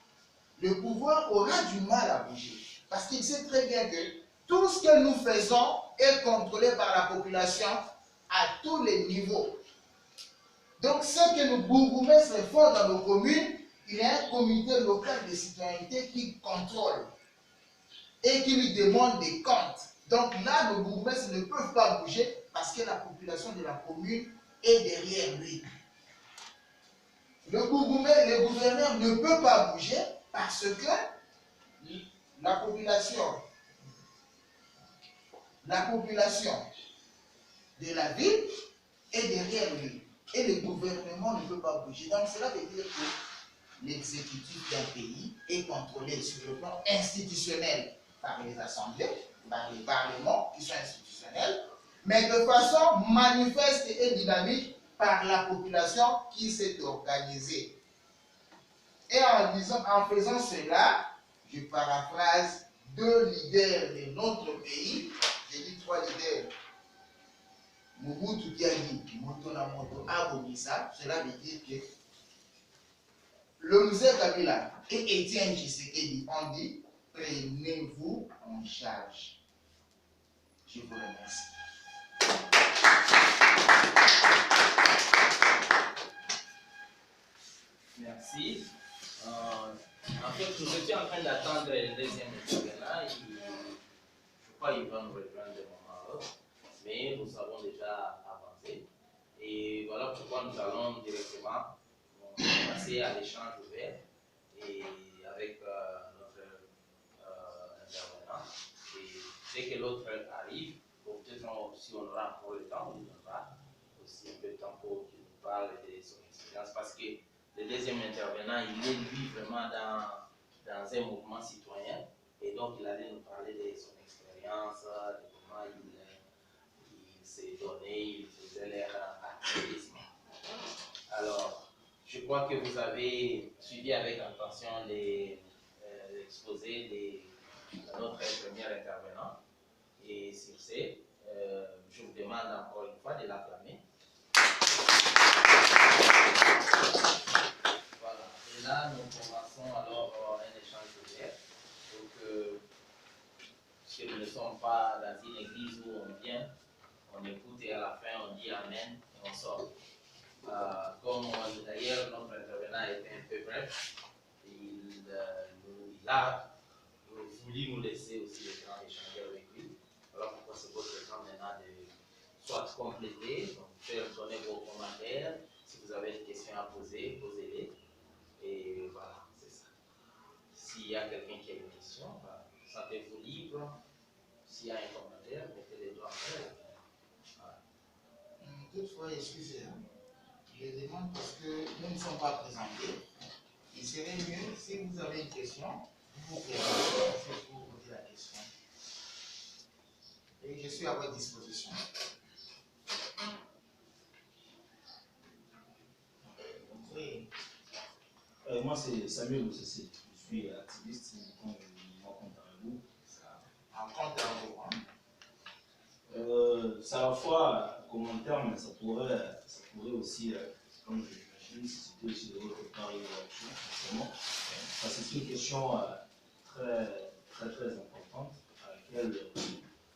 le pouvoir aura du mal à bouger. Parce qu'il sait très bien que tout ce que nous faisons est contrôlé par la population à tous les niveaux. Donc, ce que nos bourgmestres font dans nos communes, il y a un comité local de citoyenneté qui contrôle et qui lui demande des comptes. Donc là, nos bourgmestres ne peuvent pas bouger parce que la population de la commune est derrière lui. Le gouverneur ne peut pas bouger parce que la population de la ville est derrière lui. Et le gouvernement ne peut pas bouger. Donc cela veut dire que l'exécutif d'un pays est contrôlé sur le plan institutionnel par les assemblées, par les parlements qui sont institutionnels, mais de façon manifeste et dynamique par la population qui s'est organisée. Et en faisant cela, je paraphrase deux leaders de notre pays, j'ai dit trois leaders, Mobutu Diani, Moto Abonisa, cela veut dire que le Mzee Kabila et Étienne Tshisekedi ont dit, prenez-vous en charge. Je vous remercie.
Merci. En fait, nous étions en train d'attendre le deuxième intervenant. Je crois qu'il va nous rejoindre de moment à l'autre, mais nous avons déjà avancé. Et voilà pourquoi nous allons directement passer à l'échange ouvert et avec notre intervenant. Et dès que l'autre arrive, peut-être si on aura encore le temps, on lui donnera aussi un peu de temps pour qu'il nous parle de son expérience. Parce que le deuxième intervenant, il est lui vraiment dans un mouvement citoyen. Et donc, il allait nous parler de son expérience, de comment il s'est donné, il faisait leur activisme. Alors, je crois que vous avez suivi avec attention l'exposé de notre premier intervenant. Et sur ce, je vous demande encore une fois de l'acclamer. Voilà. Et là, nous commençons alors un échange ouvert. Donc, puisque nous ne sommes pas dans une église où on vient, on écoute et à la fin on dit Amen et on sort. Comme d'ailleurs notre intervenant était un peu bref, il a voulu nous laisser aussi le temps d'échanger avec lui. Alors pourquoi c'est votre temps maintenant de soit compléter, donc faire donner vos commentaires. Si vous avez des questions à poser, posez-les. Et voilà, c'est ça. S'il y a quelqu'un qui a une question, sentez-vous libre. S'il y a un commentaire, mettez les doigts en l'air. Voilà.
Toutefois, excusez, je demande parce que nous ne sommes pas présentés. Il serait mieux, si vous avez une question, vous pouvez poser la question. Et je suis à votre disposition. Oui.
Moi, c'est Samuel Ossessé. Je suis activiste, je rencontre avec vous.
Rencontre à vous, hein?
C'est à la fois un commentaire, mais ça pourrait aussi, comme je l'imagine, susciter aussi de votre part une réaction, forcément. Parce que c'est une question très importante à laquelle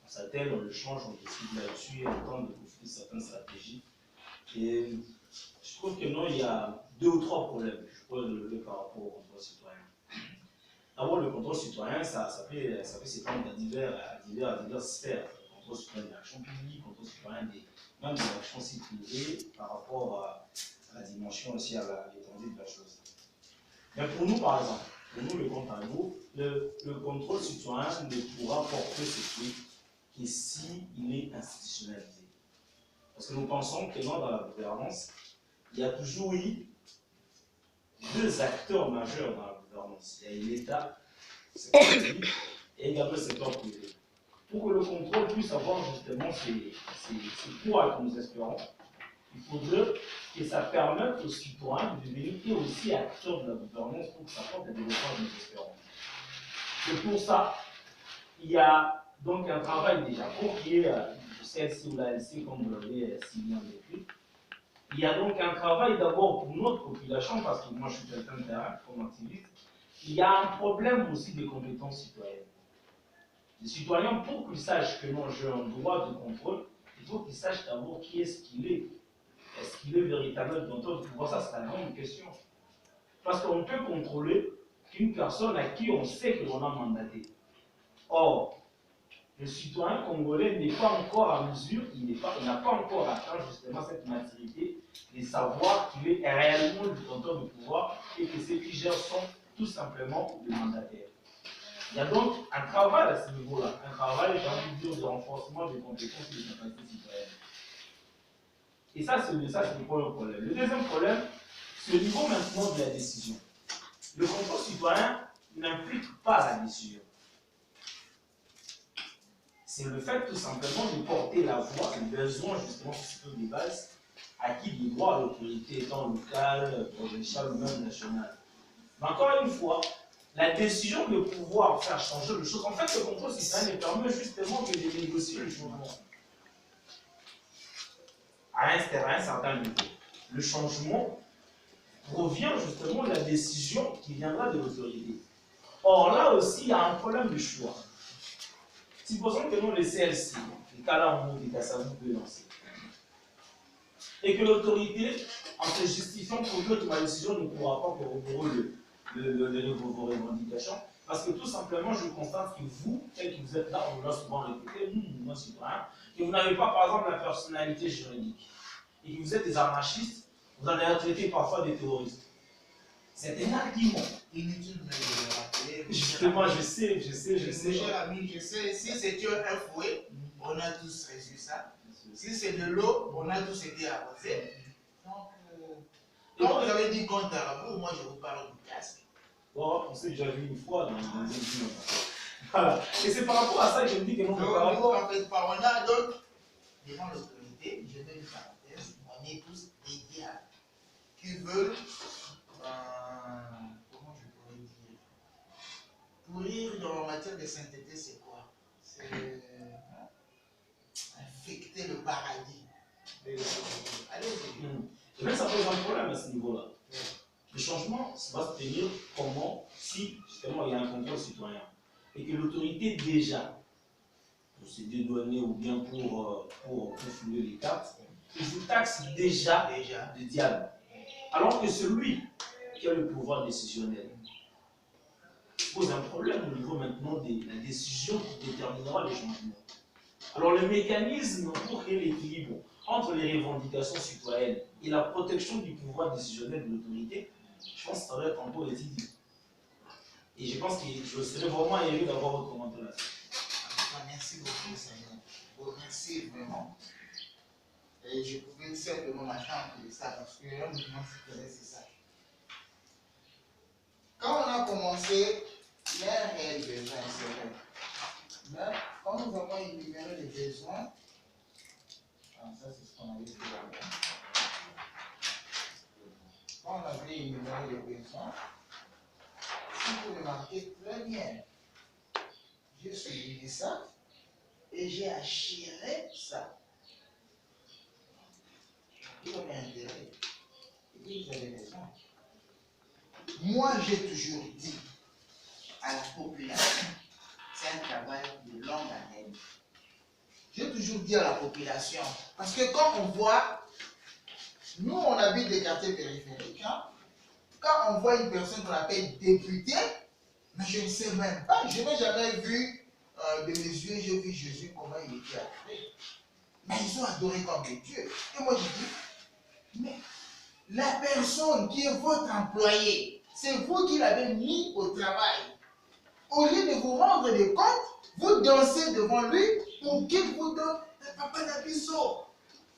on s'attelle, on le change, on décide là-dessus et on tente de construire certaines stratégies. Et Je trouve que non, il y a 2 ou 3 problèmes que je pourrais relever par rapport au contrôle citoyen. D'abord, le contrôle citoyen, ça peut s'étendre à diverses sphères. Le contrôle citoyen de l'action publique, le contrôle citoyen même de l'action privée par rapport à la dimension aussi, à l'étendue de la chose. Mais pour nous, par exemple, pour nous, le compte à rebours, le contrôle citoyen ne pourra porter ce fruit que s'il est institutionnalisé. Parce que nous pensons que dans la gouvernance, il y a toujours eu 2 acteurs majeurs dans la gouvernance. Il y a l'État, secteur public, et également le secteur privé. Pour que le contrôle puisse avoir justement ces poids que nous espérons, il faudrait que ça permette aux citoyens de devenir aussi acteurs de la gouvernance pour que ça porte le développement que nous espérons. Et pour ça, il y a donc un travail déjà pour qu'il y ait le CLC ou l'ALC, comme vous l'avez si bien décrit. Il y a donc un travail d'abord pour notre population, parce que moi je suis quelqu'un de terrain comme activiste. Il y a un problème aussi des compétences citoyennes. Les citoyens, pour qu'ils sachent que non, j'ai un droit de contrôle, il faut qu'ils sachent d'abord qui est-ce qu'il est. Est-ce qu'il est véritablement dans le pouvoir? Ça, c'est la grande question. Parce qu'on peut contrôler une personne à qui on sait que l'on a mandaté. Or, le citoyen congolais n'est pas encore à mesure, il n'a pas encore atteint justement cette maturité de savoir qu'il est réellement le détenteur de pouvoir et que ceux qui gèrent sont tout simplement des mandataires. Il y a donc un travail à ce niveau-là, un travail, j'ai envie de dire, de renforcement des compétences et des capacités citoyennes. Et ça, c'est le premier problème. Le deuxième problème, c'est le niveau maintenant de la décision. Le contrôle citoyen n'implique pas la décision. C'est le fait tout simplement de porter la voix, le besoin justement sur des bases acquis de droit à l'autorité étant locale, provinciale ou même nationale. Mais encore une fois, la décision de pouvoir faire changer les choses, en fait, le contrôle citoyen ne permet justement que de négocier le changement à un certain niveau. Le changement provient justement de la décision qui viendra de l'autorité. Or, là aussi, il y a un problème de choix. Supposons que nous, les CLC, les cas là où les Kassavou peut lancer, et que l'autorité, en se justifiant pour dire que ma décision ne pourra pas corroborer vos revendications, parce que tout simplement, je constate que vous, tel que vous êtes là, on l'a souvent répété, nous, mouvements citoyens, que vous n'avez pas, par exemple, la personnalité juridique, et que vous êtes des anarchistes, vous allez être traités parfois des terroristes. C'est un argument.
Inutile de le rappeler.
Justement, je sais.
Mon cher ami, je sais, si c'était un fouet, on a tous reçu ça. Si c'est de l'eau, on a tous été arrosés. Donc, quand vous avez dit compte à rebours, moi je vous parle du casque.
Bon, on s'est déjà vu une fois dans un film. Voilà. Et c'est par rapport à ça que je me dis que non, par rapport.
En fait, on a donc, devant l'autorité, je mets une parenthèse, on est tous des diables qui veulent, comment je pourrais dire, pourrir en matière de sainteté, c'est quoi? C'est infecter le paradis. Allez-y.
Et bien, ça pose un problème à ce niveau-là. Le changement va se tenir comment si, justement, il y a un contrôle citoyen et que l'autorité, déjà, pour se dédouaner ou bien pour fouler les cartes, il vous taxe déjà de diable. Alors que celui qui a le pouvoir décisionnel pose un problème au niveau maintenant de la décision qui déterminera les changements. Alors le mécanisme pour créer l'équilibre entre les revendications citoyennes et la protection du pouvoir décisionnel de l'autorité, je pense que ça va être encore étudié. Et je pense que je serais vraiment aimé d'avoir votre commentaire là-dessus.
Merci beaucoup, Seigneur. Bon, merci vraiment. Et je pouvais simplement m'attendre de ça parce que un mouvement citoyen, c'est ça. Quand on a commencé, il y a un réel besoin, c'est vrai. Mais quand nous avons énuméré les besoins, ça c'est ce qu'on avait fait d'abord. Quand on avait énuméré les besoins, si vous remarquez très bien, j'ai suivi ça et j'ai achiré ça. Qui a un intérêt? Et puis vous avez raison. Moi, j'ai toujours dit à la population, c'est un travail de longue haleine. J'ai toujours dit à la population, parce que quand on voit Nous, on habite des quartiers périphériques. Hein. Quand on voit une personne qu'on appelle député, mais je ne sais même pas, je n'ai jamais vu de mes yeux, j'ai vu Jésus, comment il était adoré. Mais ils sont adorés comme des dieux. Et moi, je dis, mais la personne qui est votre employé, c'est vous qui l'avez mis au travail. Au lieu de vous rendre des comptes, vous dansez devant lui pour qu'il vous donne un papa d'abisso.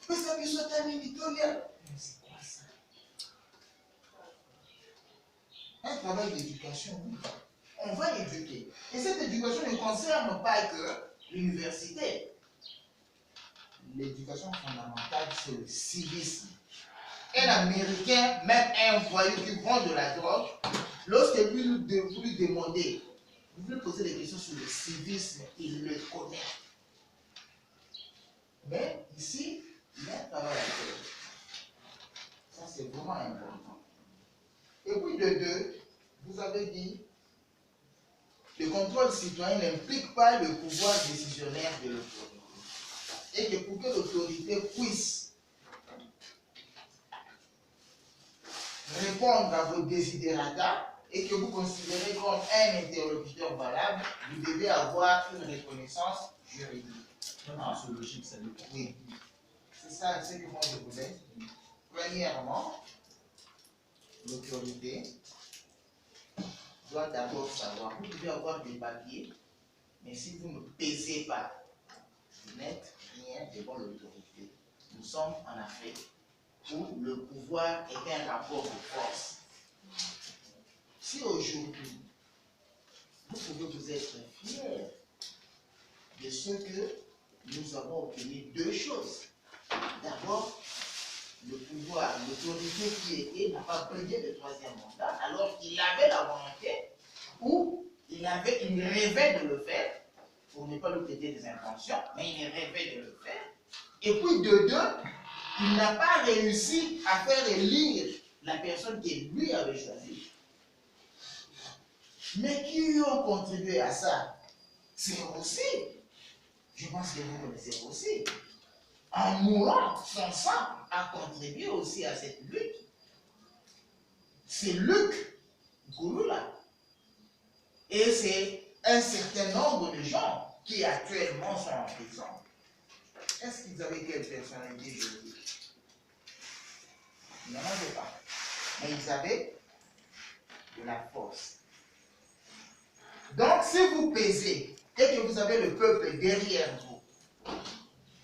Mais ça biso est un éditorial. Mais c'est quoi ça? Un travail d'éducation, on va éduquer. Et cette éducation ne concerne pas que l'université. L'éducation fondamentale, c'est le civisme. Un Américain, même un voyou qui vend de la drogue, lorsque vous lui demandez, vous lui posez des questions sur le civisme, il le connaît. Mais ici, il y a un travail à faire. Ça, c'est vraiment important. Et puis, de deux, vous avez dit, le contrôle citoyen n'implique pas le pouvoir décisionnaire de l'autorité. Et que pour que l'autorité puisse répondre à vos desiderata et que vous considérez comme un interlocuteur valable, vous devez avoir une reconnaissance juridique.
C'est logique, ça dépend.
Oui. C'est ça ce que moi je voulais. Premièrement, l'autorité doit d'abord savoir. Vous devez avoir des papiers, mais si vous ne pesez pas, vous n'êtes rien devant l'autorité. Nous sommes en Afrique où le pouvoir est un rapport de force. Si aujourd'hui, vous pouvez vous être fiers de ce que nous avons obtenu deux choses. D'abord, le pouvoir, l'autorité qui était n'a pas brillé le troisième mandat, alors qu'il avait la volonté ou il rêvait de le faire, pour ne pas lui prêter des intentions, mais il rêvait de le faire. Et puis de deux, il n'a pas réussi à faire élire la personne qui lui avait choisi. Mais qui ont contribué à ça? C'est aussi. Je pense que vous connaissez aussi. En mourant, son sang a contribué aussi à cette lutte. C'est Luc Gouloula. Et c'est un certain nombre de gens qui actuellement sont en prison. Est-ce qu'ils avaient quelle personnalité juridique? Ils n'en avaient pas. Mais ils avaient de la force. Donc, si vous pesez et que vous avez le peuple derrière vous,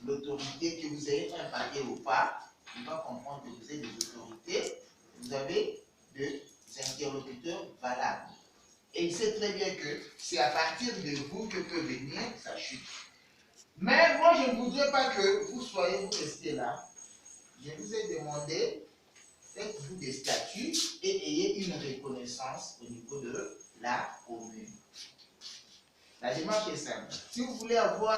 l'autorité, que vous ayez un papier ou pas, il va comprendre que vous êtes des autorités, vous avez des interlocuteurs valables. Et il sait très bien que c'est à partir de vous que peut venir sa chute. Mais moi, je ne voudrais pas que vous restiez là. Je vous ai demandé, faites-vous des statuts et ayez une reconnaissance au niveau de la commune. La démarche est simple. Si vous voulez avoir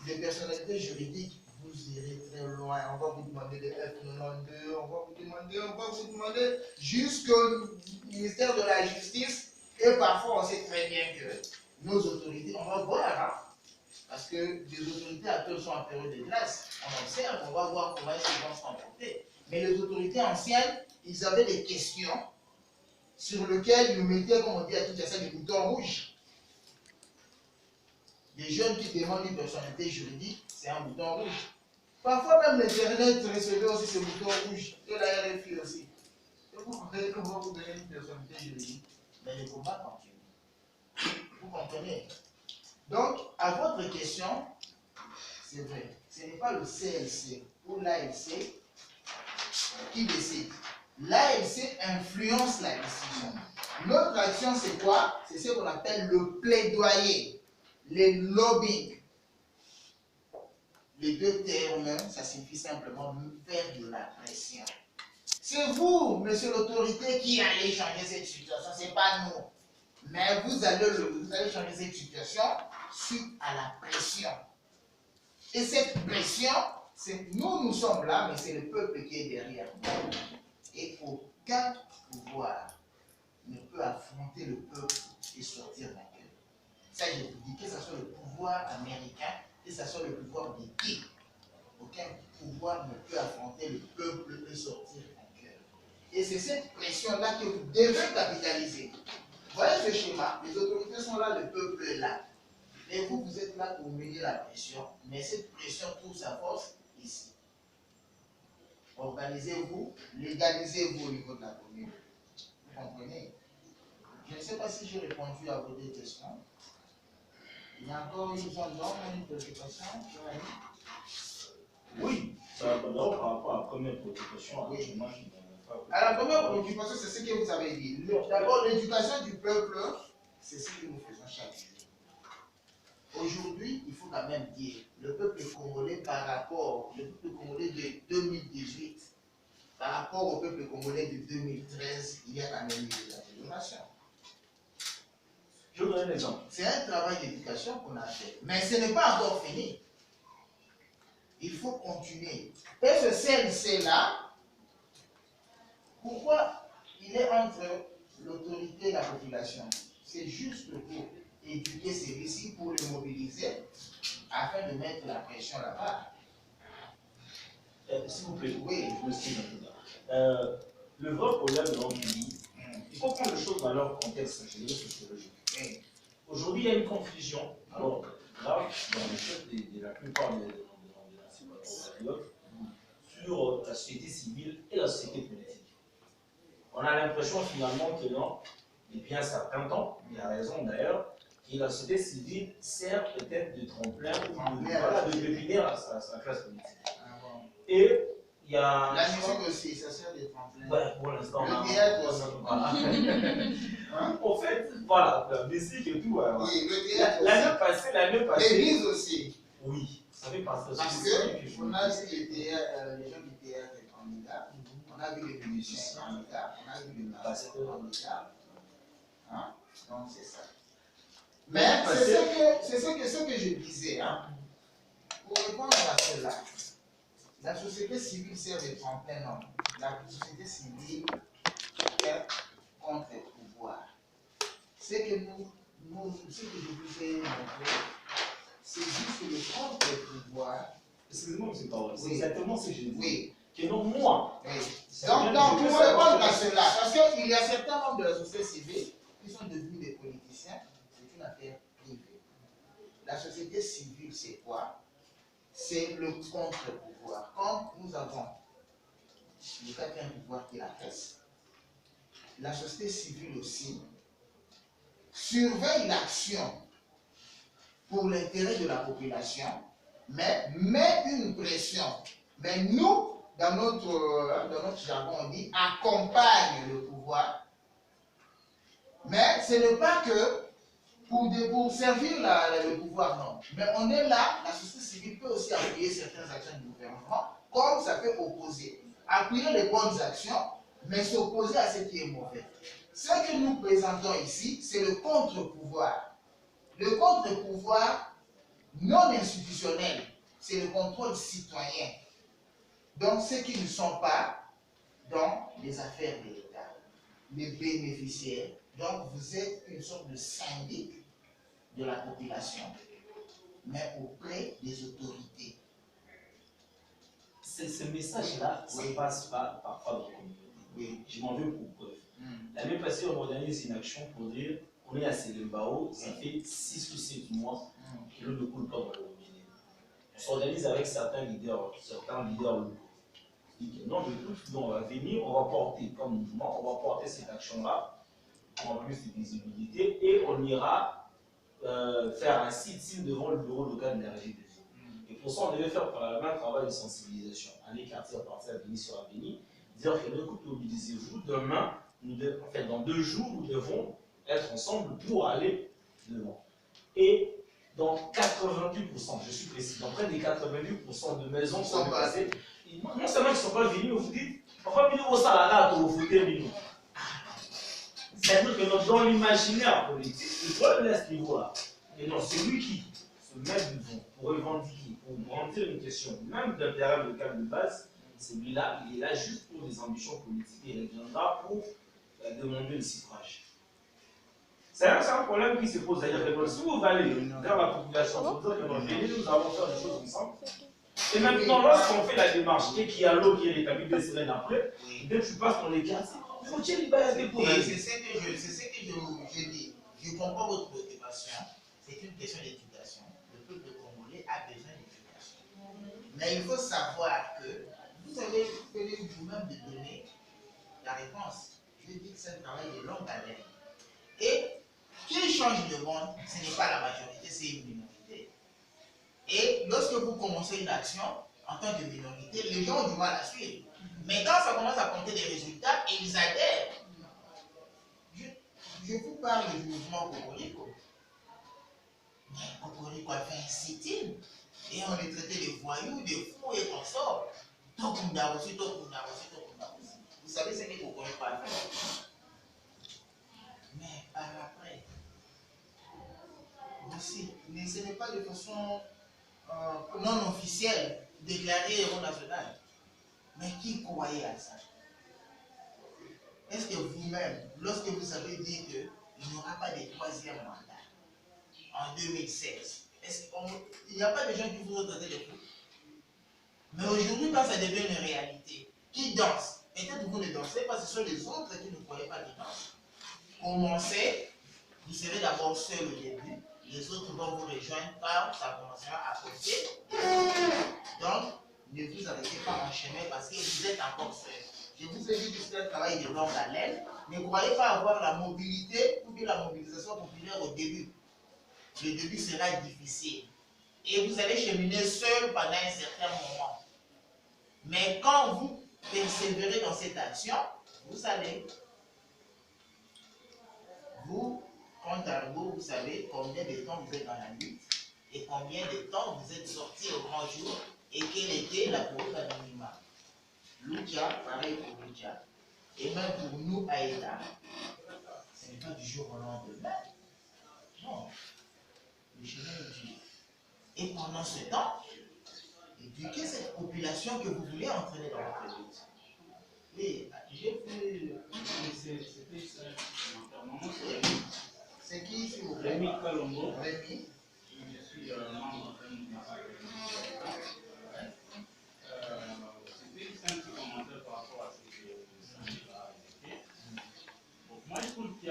des personnalités juridiques, vous irez très loin. On va vous demander des F92, on va vous demander jusqu'au ministère de la Justice. Et parfois, on sait très bien que nos autorités, on va voir, hein, parce que les autorités actuelles sont en période de glace. On observe, on va voir comment ils vont se comporter. Mais les autorités anciennes, ils avaient des questions sur lesquelles ils nous mettaient, comme on dit à tout à ça, des boutons rouges. Les jeunes qui demandent une personnalité juridique, c'est un bouton rouge. Parfois même l'Internet recevait aussi ce bouton rouge, et la RFI aussi. Et vous comprenez comment vous donnez une personnalité juridique, mais le combat continue. Vous comprenez? Donc, à votre question, c'est vrai, ce n'est pas le CLC ou l'ALC qui décide. L'ALC influence la décision. Notre action, c'est quoi? C'est ce qu'on appelle le plaidoyer, les lobbying. Les deux termes, ça signifie simplement faire de la pression. C'est vous, monsieur l'autorité, qui allez changer cette situation, ce n'est pas nous. Mais vous allez changer cette situation suite à la pression. Et cette pression, nous sommes là, mais c'est le peuple qui est derrière nous. Et aucun pouvoir ne peut affronter le peuple et sortir vainqueur. Ça, je vous dis, que ce soit le pouvoir américain, que ce soit le pouvoir des qui, aucun pouvoir ne peut affronter, le peuple peut sortir vainqueur. Et c'est cette pression-là que vous devez capitaliser. Voyez ce schéma, les autorités sont là, le peuple est là. Et vous, vous êtes là pour mener la pression, mais cette pression trouve sa force ici. Organisez-vous, légalisez-vous au niveau de la commune. Vous comprenez? Je ne sais pas si j'ai répondu à vos deux questions. Il y a encore une zone d'ombre, une préoccupation?
Oui, ça va d'abord par rapport à la première préoccupation.
Oui.
Moi, je n'ai pas-
À la première préoccupation, c'est ce que vous avez dit. D'abord, l'éducation du peuple, c'est ce que nous faisons chaque jour. Aujourd'hui, il faut quand même dire, le peuple congolais par rapport, le peuple congolais de 2018, par rapport au peuple congolais de 2013, il y a quand même eu des améliorations.
Je vous donne un exemple.
C'est un travail d'éducation qu'on a fait, mais ce n'est pas encore fini. Il faut continuer. Et ce CLC-là, pourquoi il est entre l'autorité et la population? C'est juste pour éduquer celui-ci, pour le mobiliser, afin de mettre la pression là-bas.
S'il vous plaît,
Oui.
je me suis le vrai problème de notre pays, il faut prendre les choses dans leur contexte sociologique.
Oui.
Aujourd'hui, il y a une confusion, alors grave, dans le fait de la plupart des compatriotes, sur la société civile et la société politique. On a l'impression finalement que non, depuis un certain temps, il y a raison d'ailleurs, que la société civile sert peut-être de tremplin ou de pépinière à sa classe politique. Et il y a...
La musique aussi, ça sert de tremplin.
Ouais, pour l'instant,
Le théâtre aussi.
voilà.
Hein?
En fait, voilà, la musique et tout. Ouais,
Oui, le théâtre
l'année passée.
l'église aussi.
Oui, ça fait partie de
Parce qu'on a vu les gens du théâtre candidats, on a vu les musiciens candidats, on a vu les pasteurs candidats. Hein? Donc c'est ça. Mais c'est ce que je disais. Hein? Pour répondre à cela, la société civile sert de tremplin, non. La société civile est contre le pouvoir. Ce que je vous ai montré, c'est juste le contre-pouvoir.
Excusez-moi, M. Parole, c'est
Oui.
exactement ce que je dis.
Oui.
Que non, moi.
Oui.
C'est
Donc,
bien, je
pour
peux
répondre à
savoir
cela, parce qu'il y a certains membres de la société civile qui sont devenus des politiciens, c'est une affaire privée. La société civile, c'est quoi? C'est le contre-pouvoir. Comme nous avons le quatrième pouvoir qui est la presse, la société civile aussi surveille l'action pour l'intérêt de la population, mais met une pression. Mais nous, dans notre jargon, on dit accompagne le pouvoir. Mais ce n'est pas que pour servir le pouvoir, non. Mais on est là, la société civile peut aussi appuyer certaines actions du gouvernement, comme ça peut opposer. Appuyer les bonnes actions, mais s'opposer à ce qui est mauvais. Ce que nous présentons ici, c'est le contre-pouvoir. Le contre-pouvoir non institutionnel, c'est le contrôle citoyen. Donc, ceux qui ne sont pas dans les affaires de l'État, les bénéficiaires. Donc, vous êtes une sorte de syndic de la population, mais auprès des autorités.
Ce message-là, ça ne passe pas parfois dans la communauté.
Oui.
Je m'en veux pour preuve. L'année passée, on organise une action pour dire on est à Selembao, ça fait 6 ou 7 mois que l'eau ne coule pas dans le robinet. On s'organise avec certains leaders locaux. Non, de plus, on va venir, on va porter comme mouvement, on va porter cette action-là, en plus de visibilité, et on ira faire un sit-in devant le bureau local d'énergie de ville. Et pour ça, on devait faire par la main un travail de sensibilisation. Aller quartier à partir, avenue sur avenue, dire que écoute, mobilisez-vous, demain, dans 2 jours, nous devons être ensemble pour aller devant. Et dans 90%, je suis précis, dans près des 90% de maisons sont passées. Non seulement ils ne sont pas venus, vous dites, enfin, nous, au salaire, vous votez, nous. C'est-à-dire que dans l'imaginaire politique, le problème est à ce niveau-là. Et non, c'est lui qui se met devant pour revendiquer, pour brandir une question, même d'un terrain local de base, celui-là, il est là juste pour des ambitions politiques et il reviendra pour demander le suffrage. C'est un problème qui se pose d'ailleurs. Si vous allez dans la population, vous dire que nous allons faire des choses ensemble, Et maintenant, lorsqu'on fait la démarche, dès qu'il y a l'eau qui est rétablie 2 semaines après,
Oui.
dès que tu passes ton écart, il faut tirer les pour
Et c'est ce que je dis. Je comprends votre préoccupation. C'est une question d'éducation. Le peuple congolais a besoin d'éducation. Mais il faut savoir que vous avez fait vous-même de donner la réponse. Je dis que c'est un travail de longue haleine. Et qui change le monde, ce n'est pas la majorité, c'est une minorité. Et lorsque vous commencez une action, en tant que minorité, les gens ont du mal à suivre. Mais quand ça commence à compter des résultats, ils adhèrent. Je vous parle du mouvement Cocorico. Mais Cocorico a fait un sit-in. Et on les traitait de voyous, de fous et consorts. Tokunda aussi, Tokunda aussi, Tokunda aussi. Vous savez ce que Cocorico a fait? Mais par après, aussi, mais ce n'est pas de façon non officielle, déclarée héros national. Mais qui croyait à ça? Est-ce que vous-même, lorsque vous avez dit qu'il n'y aura pas de troisième mandat en 2016, il n'y a pas de gens qui vous ont traité de fous? Mais aujourd'hui, quand ça devient une réalité, qui danse? Peut-être que vous ne dansez pas, ce sont les autres qui ne croyaient pas qu'ils dansent. Commencez, vous serez d'abord seul au début, les autres vont vous rejoindre car ça commencera à pousser. Donc, ne vous arrêtez pas en chemin parce que vous êtes encore seul. Je vous ai dit que c'est un travail de longue haleine. Ne croyez pas avoir la mobilité ou bien la mobilisation populaire au début. Le début sera difficile. Et vous allez cheminer seul pendant un certain moment. Mais quand vous persévérez dans cette action, vous allez, vous, quant à vous, vous savez combien de temps vous êtes dans la lutte et combien de temps vous êtes sorti au grand jour et quelle était la période anonymat. Lucha, pareil pour Lucha, et même pour nous, Aïda, ce n'est pas du jour au lendemain. Non, le chemin est dur. Et pendant ce temps, éduquez cette population que vous voulez entraîner dans votre lutte. Et j'ai vu.
C'était ça.
C'est qui, s'il vous plaît?
Rémi Kalombo.
Rémi.
Je suis membre d'un mouvement. C'était un petit commentaire par rapport à ce que Samy a évoqué. Moi, je trouve qu'il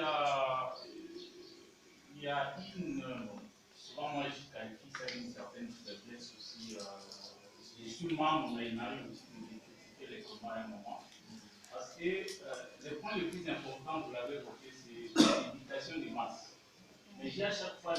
y a une. Souvent, moi, je qualifie ça d'une certaine faiblesse aussi. Je suis membre, mais il m'arrive aussi de critiquer les combats à un moment. Parce que le point le plus important, vous l'avez évoqué, c'est l'éducation des masses. Mais j'ai à chaque fois